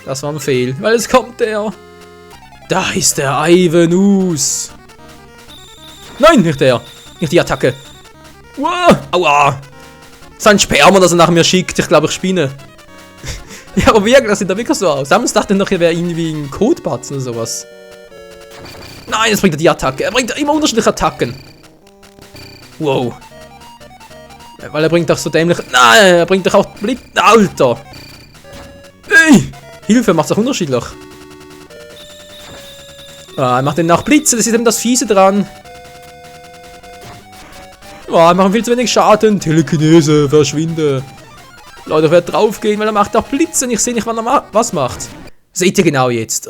Das war ein Fehl. Weil es kommt der. Da ist der Ivan Us. Nein, nicht der. Nicht die Attacke. Wow. Aua. Sein Sperma, das er nach mir schickt. Ich glaube, ich spinne. Ja, aber wirklich, das sieht da wirklich so aus. Samstag dachte noch, er wäre irgendwie ein Codebatzen oder sowas. Nein, jetzt bringt er die Attacke. Er bringt immer unterschiedliche Attacken. Wow. Weil er bringt doch so dämlich... Nein, er bringt doch auch Blitz... Alter. Ey. Hilfe, macht's auch unterschiedlich. Ah, er macht den auch Blitze, das ist eben das Fiese dran. Ah, machen viel zu wenig Schaden. Telekinese, verschwinde. Leute, ich werde draufgehen, weil er macht auch Blitze und ich sehe nicht, wann er was macht. Seht ihr genau jetzt.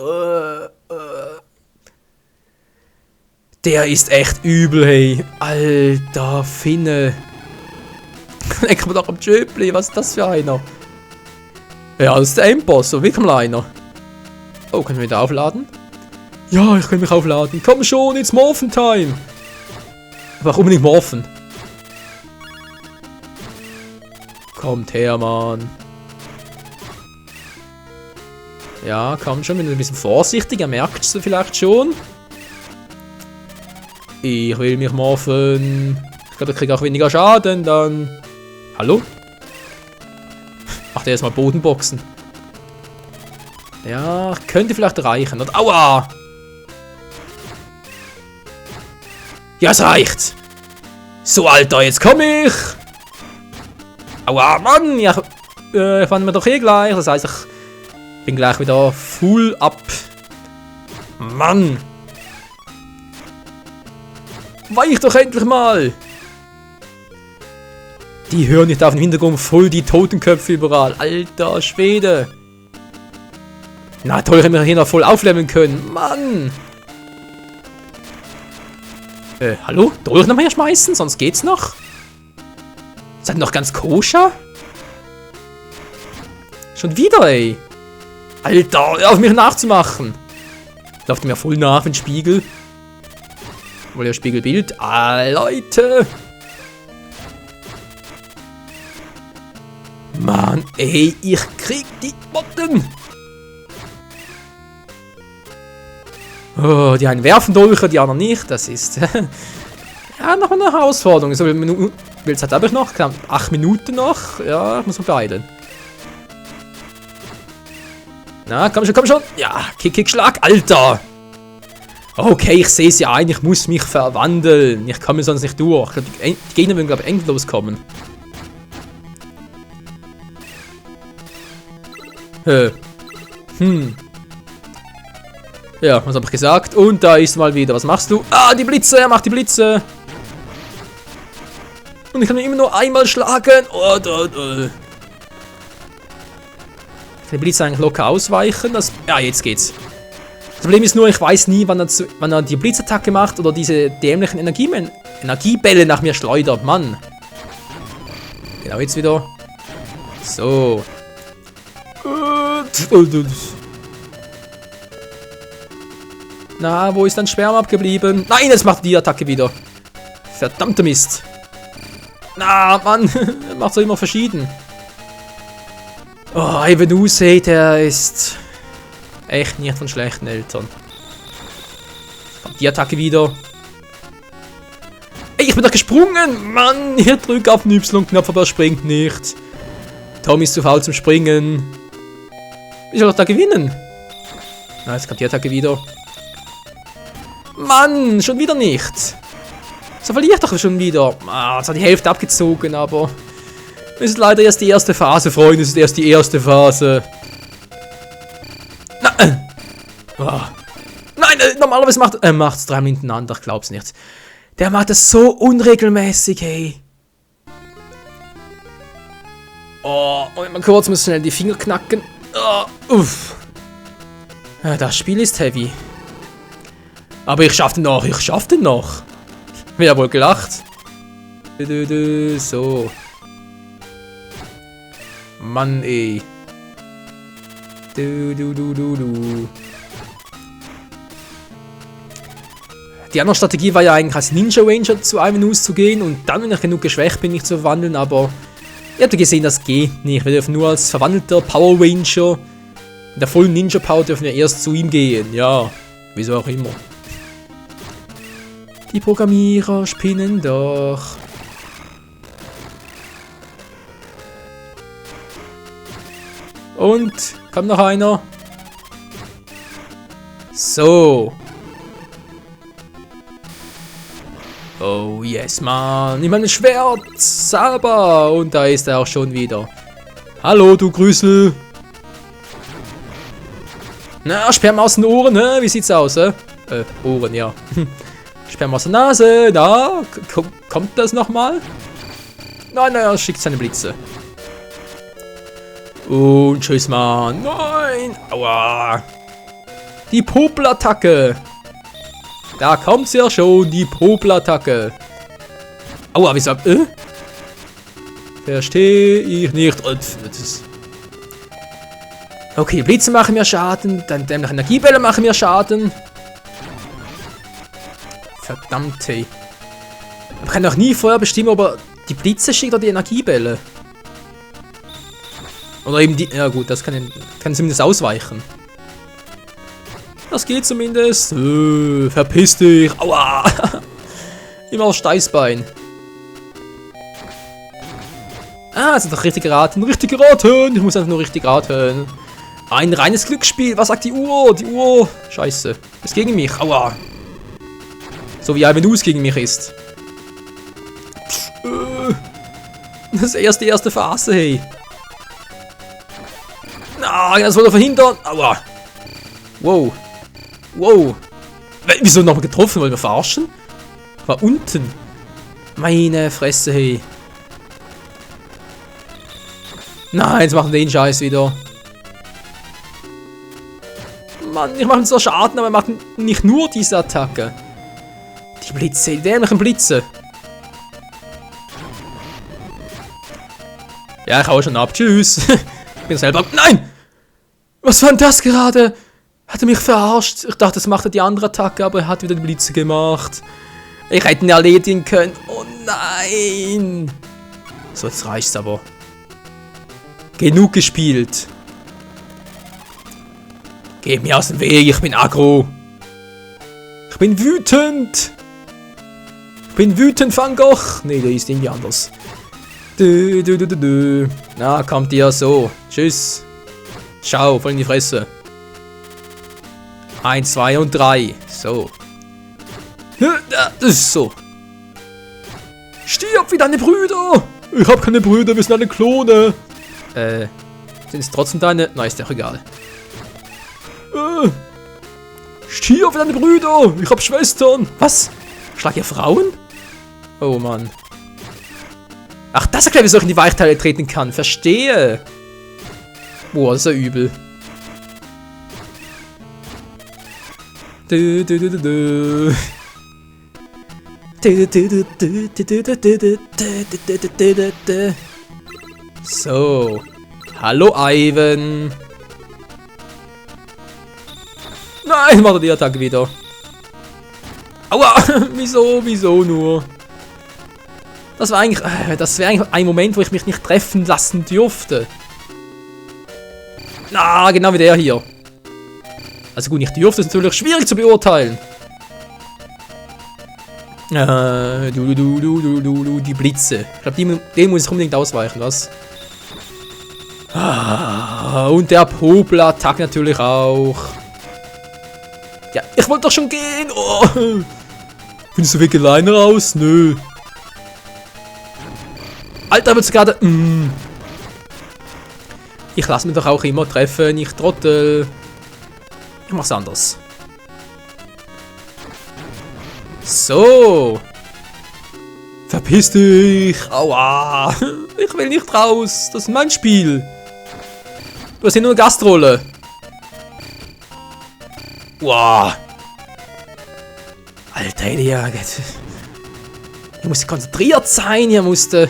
Der ist echt übel, hey. Alter Finne. Leck mir doch am Tschöpli, was ist das für einer? Ja, das ist der Endboss, so wie kleiner. Oh, können wir wieder aufladen? Ja, ich kann mich aufladen. Komm schon, it's Morphin Time. Ich mach unbedingt Morphin. Kommt her, Mann. Ja, komm schon, bin ein bisschen vorsichtig, er merkt es vielleicht schon. Ich will mich morphen. Ich glaube, ich kriege auch weniger Schaden dann. Hallo? Ach, der erstmal Bodenboxen. Ja, könnte vielleicht reichen. Und aua! Ja, es reicht! So, Alter, jetzt komm ich! Aua, Mann! Ja, ich fand mir doch eh gleich. Das heißt, ich bin gleich wieder full up. Mann! Weich doch endlich mal! Die hören nicht auf dem Hintergrund voll die Totenköpfe überall. Alter Schwede! Na toll, hätten wir hier noch voll aufleveln können. Mann! Hallo? Dolch noch mehr schmeißen? Sonst geht's noch? Seid ihr noch ganz koscher? Schon wieder, ey! Alter, hör auf mich nachzumachen! Läuft mir voll nach im Spiegel. Wohl der Spiegelbild. Ah, Leute! Mann, ey, ich krieg die Botten! Oh, die einen werfen Dolche, die anderen nicht. Das ist ja noch eine Herausforderung. So viel Zeit habe ich noch. Knapp 8 Minuten noch. Ja, ich muss mich beeilen. Na, komm schon, komm schon. Ja, Kick, Schlag, Alter. Okay, ich sehe es ja ein. Ich muss mich verwandeln. Ich komme sonst nicht durch. Die Gegner würden, glaube ich, endlos kommen. Ja, was habe ich gesagt? Und da ist mal wieder. Was machst du? Ah, die Blitze. Er macht die Blitze. Und ich kann ihn immer nur einmal schlagen. Oh, der Blitze eigentlich locker ausweichen. Ja, jetzt geht's. Das Problem ist nur, ich weiß nie, wann er die Blitzattacke macht oder diese dämlichen Energiebälle nach mir schleudert. Mann. Genau, jetzt wieder. So. Na, wo ist dein Schwärm abgeblieben? Nein, jetzt macht die Attacke wieder. Verdammter Mist. Na, Mann. Macht so immer verschieden. Oh, Ebenuse, der ist echt nicht von schlechten Eltern. Kommt die Attacke wieder. Ey, ich bin doch gesprungen. Mann, ich drücke auf den Y-Knopf, aber er springt nicht. Tom ist zu faul zum Springen. Ich soll doch da gewinnen. Na, jetzt kommt die Attacke wieder. Mann, schon wieder nicht. So verliere ich doch schon wieder. Ah, jetzt hat die Hälfte abgezogen, aber es ist leider erst die erste Phase, Freunde. Es ist erst die erste Phase. Nein, normalerweise macht's 3 Minuten hintereinander. Ich glaub's nicht. Der macht das so unregelmäßig, hey. Oh, Moment mal kurz, muss schnell die Finger knacken. Oh, uff. Ja, das Spiel ist heavy. Aber ich schaff den noch, Wer wohl gelacht? So. Mann, ey. Die andere Strategie war ja eigentlich als Ninja Ranger zu einem zu gehen und dann, wenn ich genug geschwächt bin, mich zu verwandeln, aber ihr habt ja gesehen, das geht nicht. Wir dürfen nur als verwandelter Power Ranger in der vollen Ninja Power dürfen wir erst zu ihm gehen. Ja, wieso auch immer. Die Programmierer spinnen doch. Und, kommt noch einer. So. Oh yes, Mann. Nimm mein Schwert. Sauber. Und da ist er auch schon wieder. Hallo, du Grüßel. Na, Sperma aus den Ohren, hä? Wie sieht's aus, hä? Ohren, ja. Sperma aus der Nase. Na, kommt das nochmal? Nein, er schickt seine Blitze. Und tschüss, Mann. Nein. Aua. Die Popelattacke. Da kommt's ja schon, die Popelattacke. Aua, wieso? Verstehe ich nicht. Okay, Blitze machen mir Schaden. Dann dämliche Energiebälle machen mir Schaden. Verdammt, hey. Man kann doch nie vorher bestimmen, ob er die Blitze schickt oder die Energiebälle. Oder eben die... Ja gut, das kann zumindest ausweichen. Das geht zumindest. Verpiss dich. Aua. Immer aufs Steißbein. Ah, das ist doch richtig geraten. Richtig geraten. Ich muss einfach nur richtig raten. Ein reines Glücksspiel. Was sagt die Uhr? Die Uhr. Scheiße. Ist gegen mich. Aua. So wie wenn du es gegen mich ist. Das ist die erste Phase, hey. Na, das wollte er verhindern. Aua. Wow. Wow. Wieso nochmal getroffen? Wollen wir verarschen? War unten. Meine Fresse, hey. Nein, jetzt machen wir den Scheiß wieder. Mann, ich mache zwar Schaden, aber wir machen nicht nur diese Attacke. Die Blitze, die dämlichen Blitze. Ja, ich hau schon ab. Tschüss. Ich bin selber... Nein! Was war denn das gerade? Hat er mich verarscht? Ich dachte, das macht er die andere Attacke, aber er hat wieder die Blitze gemacht. Ich hätte ihn erledigen können. Oh nein! So, jetzt reicht's aber. Genug gespielt. Geh mir aus dem Weg, ich bin aggro. Ich bin wütend. Ich bin wütend, Van Gogh. Nee, der ist irgendwie anders. Na, kommt ihr so. Tschüss. Ciao, voll in die Fresse. 1, 2 und 3. So. Das ist so. Stirb wie deine Brüder. Ich hab keine Brüder, wir sind alle Klone. Sind es trotzdem deine? Nein, ist doch egal. Stirb wie deine Brüder. Ich hab Schwestern. Was? Schlag ihr Frauen? Oh Mann. Ach, das erklärt, wieso ich in die Weichteile treten kann. Verstehe. Boah, das ist ja übel. So. Hallo, Ivan. Nein, macht er die Attacke wieder. Aua, wieso nur? Das wäre eigentlich ein Moment, wo ich mich nicht treffen lassen dürfte. Na, genau wie der hier. Also gut, nicht dürfte, ist natürlich schwierig zu beurteilen. Die Blitze. Ich glaube, den muss ich unbedingt ausweichen, was? Und der Popel-Attack natürlich auch. Ja, ich wollte doch schon gehen. Oh. Findest du wirklich alleine raus? Nö. Alter, wird's gerade. Ich lasse mich doch auch immer treffen, ich trottel. Ich mach's anders. So. Verpiss dich. Aua. Ich will nicht raus. Das ist mein Spiel. Du hast hier nur eine Gastrolle. Wow. Alter, hier musste konzentriert sein. Hier musste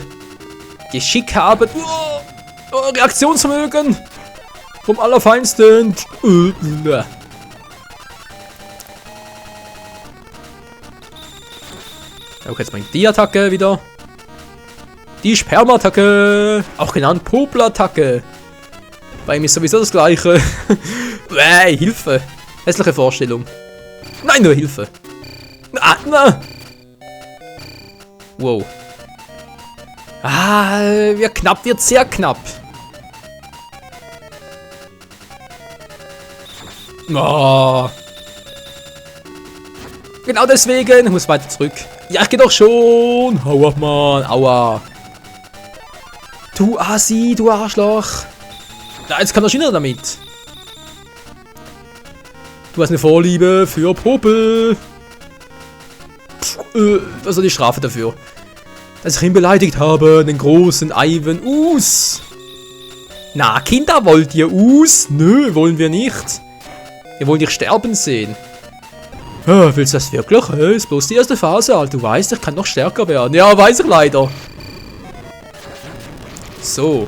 Geschick haben. Wow. Oh, Reaktionsvermögen. Vom Allerfeinsten. Okay, jetzt bringt die Attacke wieder. Die Sperma-Attacke. Auch genannt Popel-Attacke. Bei ihm ist sowieso das gleiche. Hilfe. Hässliche Vorstellung. Nein, nur Hilfe. Na. Wow. Wird sehr knapp. Oh. Genau deswegen. Ich muss weiter zurück. Ja, ich geh doch schon. Hau ab, Mann. Aua. Du Assi, du Arschloch. Na, jetzt kann er schon damit. Du hast eine Vorliebe für Popel. Was ist die Strafe dafür? Dass ich ihn beleidigt habe, den großen Ivan Us. Na, Kinder, wollt ihr Us? Nö, wollen wir nicht. Wir wollen dich sterben sehen. Willst du das wirklich? Ist bloß die erste Phase, Alter. Du weißt, ich kann noch stärker werden. Ja, weiß ich leider. So.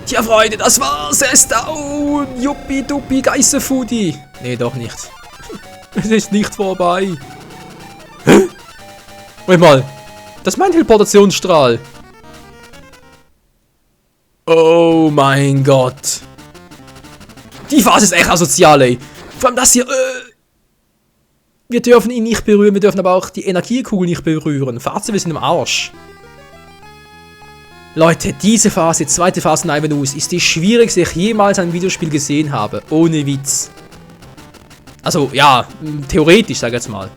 Tja, Freunde, das war's. Er ist down. Juppie, duppi, Geissenfudi. Nee, doch nicht. Es ist nicht vorbei. Hä? Wait mal. Das ist mein Teleportationsstrahl. Oh mein Gott. Die Phase ist echt asozial, ey. Vor allem das hier, wir dürfen ihn nicht berühren, wir dürfen aber auch die Energiekugel nicht berühren. Fazit, wir sind im Arsch. Leute, diese Phase, zweite Phase in Ivanhoe, ist die schwierigste, die ich jemals in einem Videospiel gesehen habe. Ohne Witz. Also, ja, theoretisch, sag ich jetzt mal.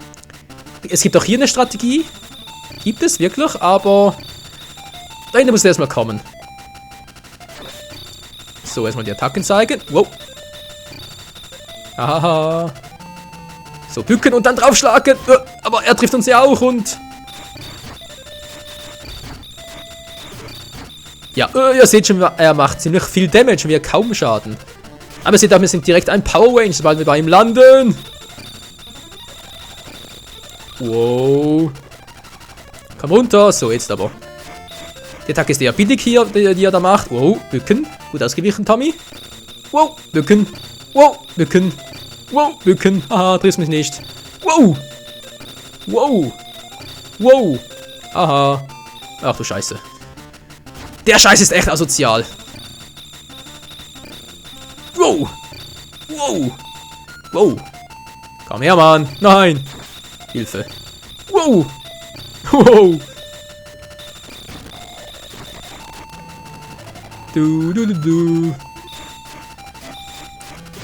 Es gibt auch hier eine Strategie. Gibt es wirklich, aber da hinten muss erstmal kommen. So, erstmal die Attacken zeigen. Wow. Haha. So, bücken und dann draufschlagen. Aber er trifft uns ja auch und... Ja, ihr seht schon, er macht ziemlich viel Damage und wir kaum Schaden. Aber ihr seht auch, wir sind direkt ein Power Range, sobald wir bei ihm landen. Wow. Komm runter. So, jetzt aber. Die Attacke ist eher billig hier, die er da macht. Wow, bücken. Gut ausgewichen, Tommy. Wow, bücken. Wow, bücken. Wow, bücken. Aha, triffst mich nicht. Wow. Wow. Wow. Aha. Ach du Scheiße. Der Scheiß ist echt asozial. Wow. Wow. Wow. Komm her, Mann. Nein. Hilfe. Wow. Wow. Du.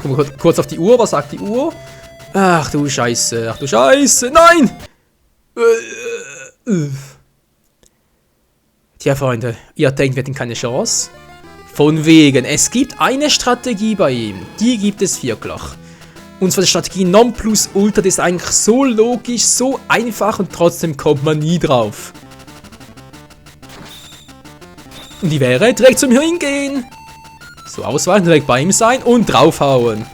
Guck mal kurz auf die Uhr. Was sagt die Uhr? Ach du Scheiße. Ach du Scheiße. Nein. Tja, Freunde. Ihr denkt, wir hätten keine Chance? Von wegen. Es gibt eine Strategie bei ihm. Die gibt es wirklich. Und zwar die Strategie Nonplusultra. Das ist eigentlich so logisch, so einfach und trotzdem kommt man nie drauf. Und die wäre direkt zum Hingehen. So ausweichen, direkt bei ihm sein und draufhauen.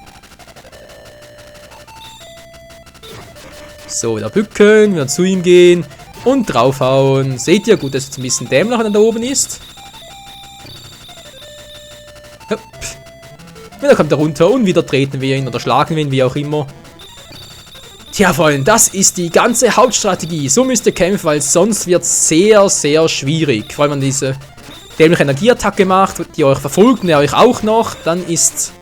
So, wieder bücken, wieder zu ihm gehen und draufhauen. Seht ihr, gut, dass jetzt ein bisschen dämlich, wenn er da oben ist. Hopp. Wieder kommt er runter und wieder treten wir ihn oder schlagen wir ihn, wie auch immer. Tja, Freunde, das ist die ganze Hauptstrategie. So müsst ihr kämpfen, weil sonst wird es sehr, sehr schwierig. Vor allem, wenn diese dämliche Energieattacke macht, die euch verfolgt und euch auch noch, dann ist...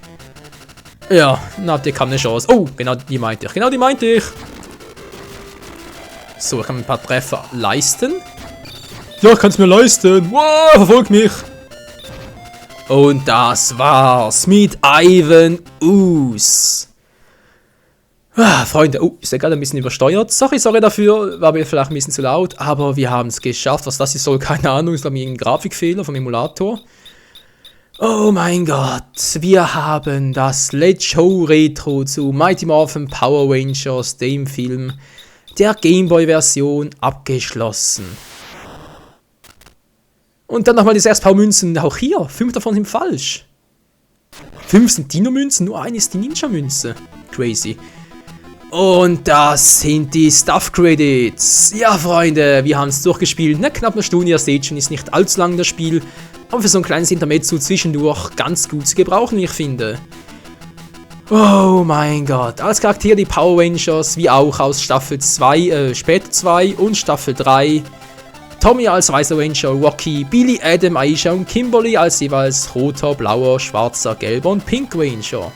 Ja, dann habt ihr keine Chance. Oh, genau die meinte ich. Genau die meinte ich. So, ich kann ein paar Treffer leisten. Ja, ich kann es mir leisten. Wow, verfolgt mich. Und das war's mit Ivan Ooze. Ah, Freunde, oh, ist ja gerade ein bisschen übersteuert. Sorry dafür, war mir vielleicht ein bisschen zu laut, aber wir haben es geschafft. Was das ist, soll keine Ahnung, ist glaube ich ein Grafikfehler vom Emulator. Oh mein Gott, wir haben das Let's Show Retro zu Mighty Morphin Power Rangers, dem Film der Gameboy-Version, abgeschlossen. Und dann nochmal die 6 Power-Münzen, auch hier, 5 davon sind falsch. 5 sind Dino-Münzen, nur eine ist die Ninja-Münze. Crazy. Und das sind die Stuff-Credits. Ja, Freunde, wir haben es durchgespielt. Na, knapp eine Stunde, ihr seht schon, ist nicht allzu lang das Spiel. Aber für so ein kleines Intermezzo zwischendurch ganz gut zu gebrauchen, wie ich finde. Oh mein Gott. Als Charakter die Power Rangers, wie auch aus Staffel 2, später 2 und Staffel 3. Tommy als weißer Ranger, Rocky, Billy, Adam, Aisha und Kimberly als jeweils roter, blauer, schwarzer, gelber und pink Ranger.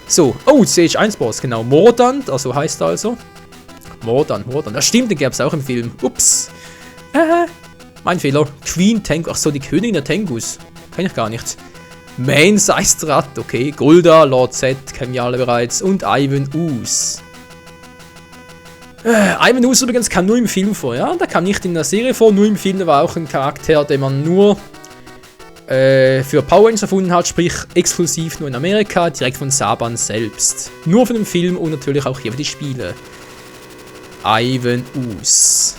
So, oh, Stage 1 Boss, genau, Mordant, also heißt er also. Mordant, das stimmt, den gab es auch im Film. Ups. Mein Fehler. Queen Tengu, ach so, die Königin der Tengus. Kenn ich gar nicht. Main Seistrat, okay, Golda, Lord Z, kennen wir alle bereits. Und Ivan Ooze. Ivan Ooze übrigens kam nur im Film vor, ja? Der kam nicht in der Serie vor, nur im Film. Der war auch ein Charakter, den man nur für Power Rangers erfunden hat, sprich exklusiv nur in Amerika, direkt von Saban selbst. Nur für den Film und natürlich auch hier für die Spiele. Ivan Ooze.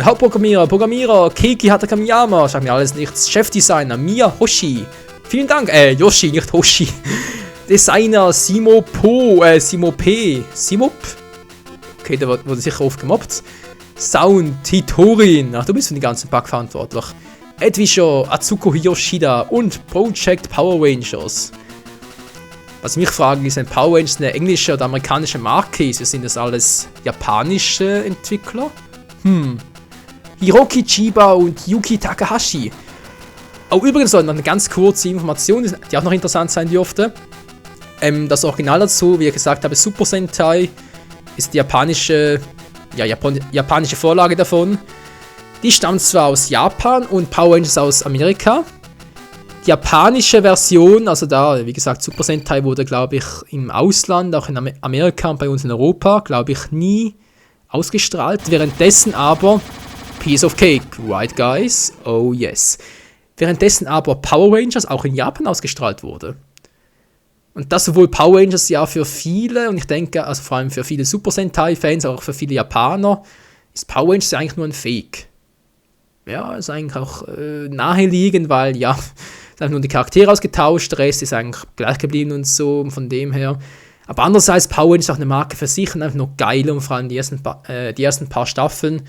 Hauptprogrammierer, Keiki Hatakamiyama, sagt mir alles nichts. Chefdesigner, Mia Hoshi. Vielen Dank, Yoshi, nicht Hoshi. Designer, Simop. Okay, der wurde sicher oft gemobbt. Sound, Hitorin, ach, du bist für den ganzen Bug verantwortlich. Edwisher, Atsuko Yoshida und Project Power Rangers. Was mich fragen ist, ein Power Rangers eine englische oder amerikanische Marke ist, sind das alles japanische Entwickler? Hiroki Chiba und Yuki Takahashi. Oh, übrigens noch eine ganz kurze Information, die auch noch interessant sein dürfte. Das Original dazu, wie ich gesagt habe, Super Sentai, ist die japanische Vorlage davon. Die stammt zwar aus Japan und Power Rangers aus Amerika. Die japanische Version, also da, wie gesagt, Super Sentai wurde, glaube ich, im Ausland, auch in Amerika und bei uns in Europa, glaube ich, nie ausgestrahlt. Währenddessen aber, Piece of Cake, right guys? Oh yes. Währenddessen aber Power Rangers auch in Japan ausgestrahlt wurde. Und das sowohl Power Rangers ja für viele, und ich denke, also vor allem für viele Super Sentai-Fans, auch für viele Japaner, ist Power Rangers ja eigentlich nur ein Fake. Ja, ist eigentlich auch naheliegend, weil ja, es einfach nur die Charaktere ausgetauscht, der Rest ist eigentlich gleich geblieben und so, von dem her. Aber andererseits, Power Rangers ist auch eine Marke für sich und einfach nur geil und vor allem die ersten paar Staffeln.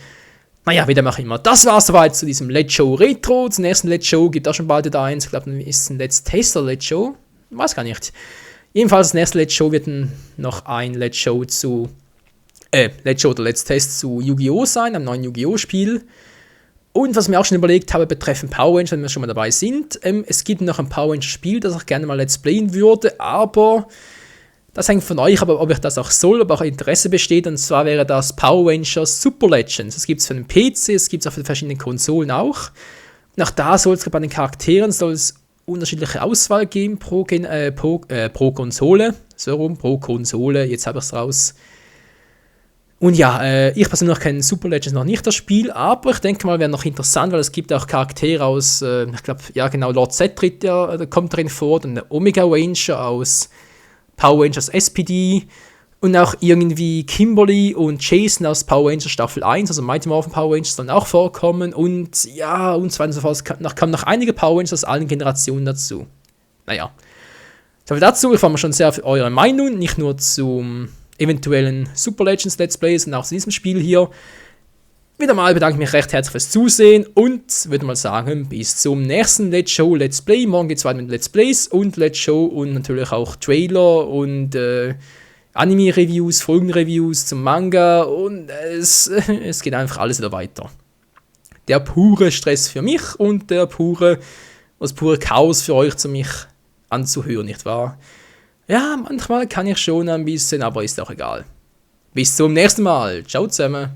Naja, wie dem auch immer. Das war's soweit zu diesem Let's Show Retro. Zum nächsten Let's Show gibt auch schon bald wieder eins. Ich glaube, ist ein Let's Taster Let's Show. Weiß gar nicht. Jedenfalls, das nächste Let's Show wird noch ein Let's Show oder Let's Test zu Yu-Gi-Oh! Sein, einem neuen Yu-Gi-Oh! Spiel. Und was ich mir auch schon überlegt habe, betreffend Power Rangers, wenn wir schon mal dabei sind, es gibt noch ein Power Rangers Spiel, das ich gerne mal Let's Playen würde, aber das hängt von euch, aber ob ich das auch soll, ob auch Interesse besteht, und zwar wäre das Power Rangers Super Legends. Das gibt es für den PC, es gibt es auch für die verschiedenen Konsolen auch. Und auch da soll es bei den Charakteren unterschiedliche Auswahl geben pro Konsole. So rum, pro Konsole, jetzt habe ich es raus. Und ja, ich persönlich kenne Super Legends noch nicht das Spiel, aber ich denke mal, wäre noch interessant, weil es gibt auch Charaktere aus, ich glaube, ja genau, Lord Z kommt drin vor, dann der Omega Ranger aus Power Rangers SPD und auch irgendwie Kimberly und Jason aus Power Rangers Staffel 1, also Mighty Morphin Power Rangers, dann auch vorkommen und ja, und so weiter und so fort. Es kamen noch einige Power Rangers aus allen Generationen dazu. Naja. So viel dazu, ich freue mich schon sehr auf eure Meinung, nicht nur zum eventuellen Super Legends Let's Plays und auch zu diesem Spiel hier. Wieder mal bedanke ich mich recht herzlich fürs Zusehen und würde mal sagen, bis zum nächsten Let's Show Let's Play. Morgen geht es weiter mit Let's Plays und Let's Show und natürlich auch Trailer und Anime-Reviews, Folgen-Reviews zum Manga und es geht einfach alles wieder weiter. Der pure Stress für mich und das pure Chaos für euch, zu mich anzuhören, nicht wahr? Ja, manchmal kann ich schon ein bisschen, aber ist auch egal. Bis zum nächsten Mal. Ciao zusammen.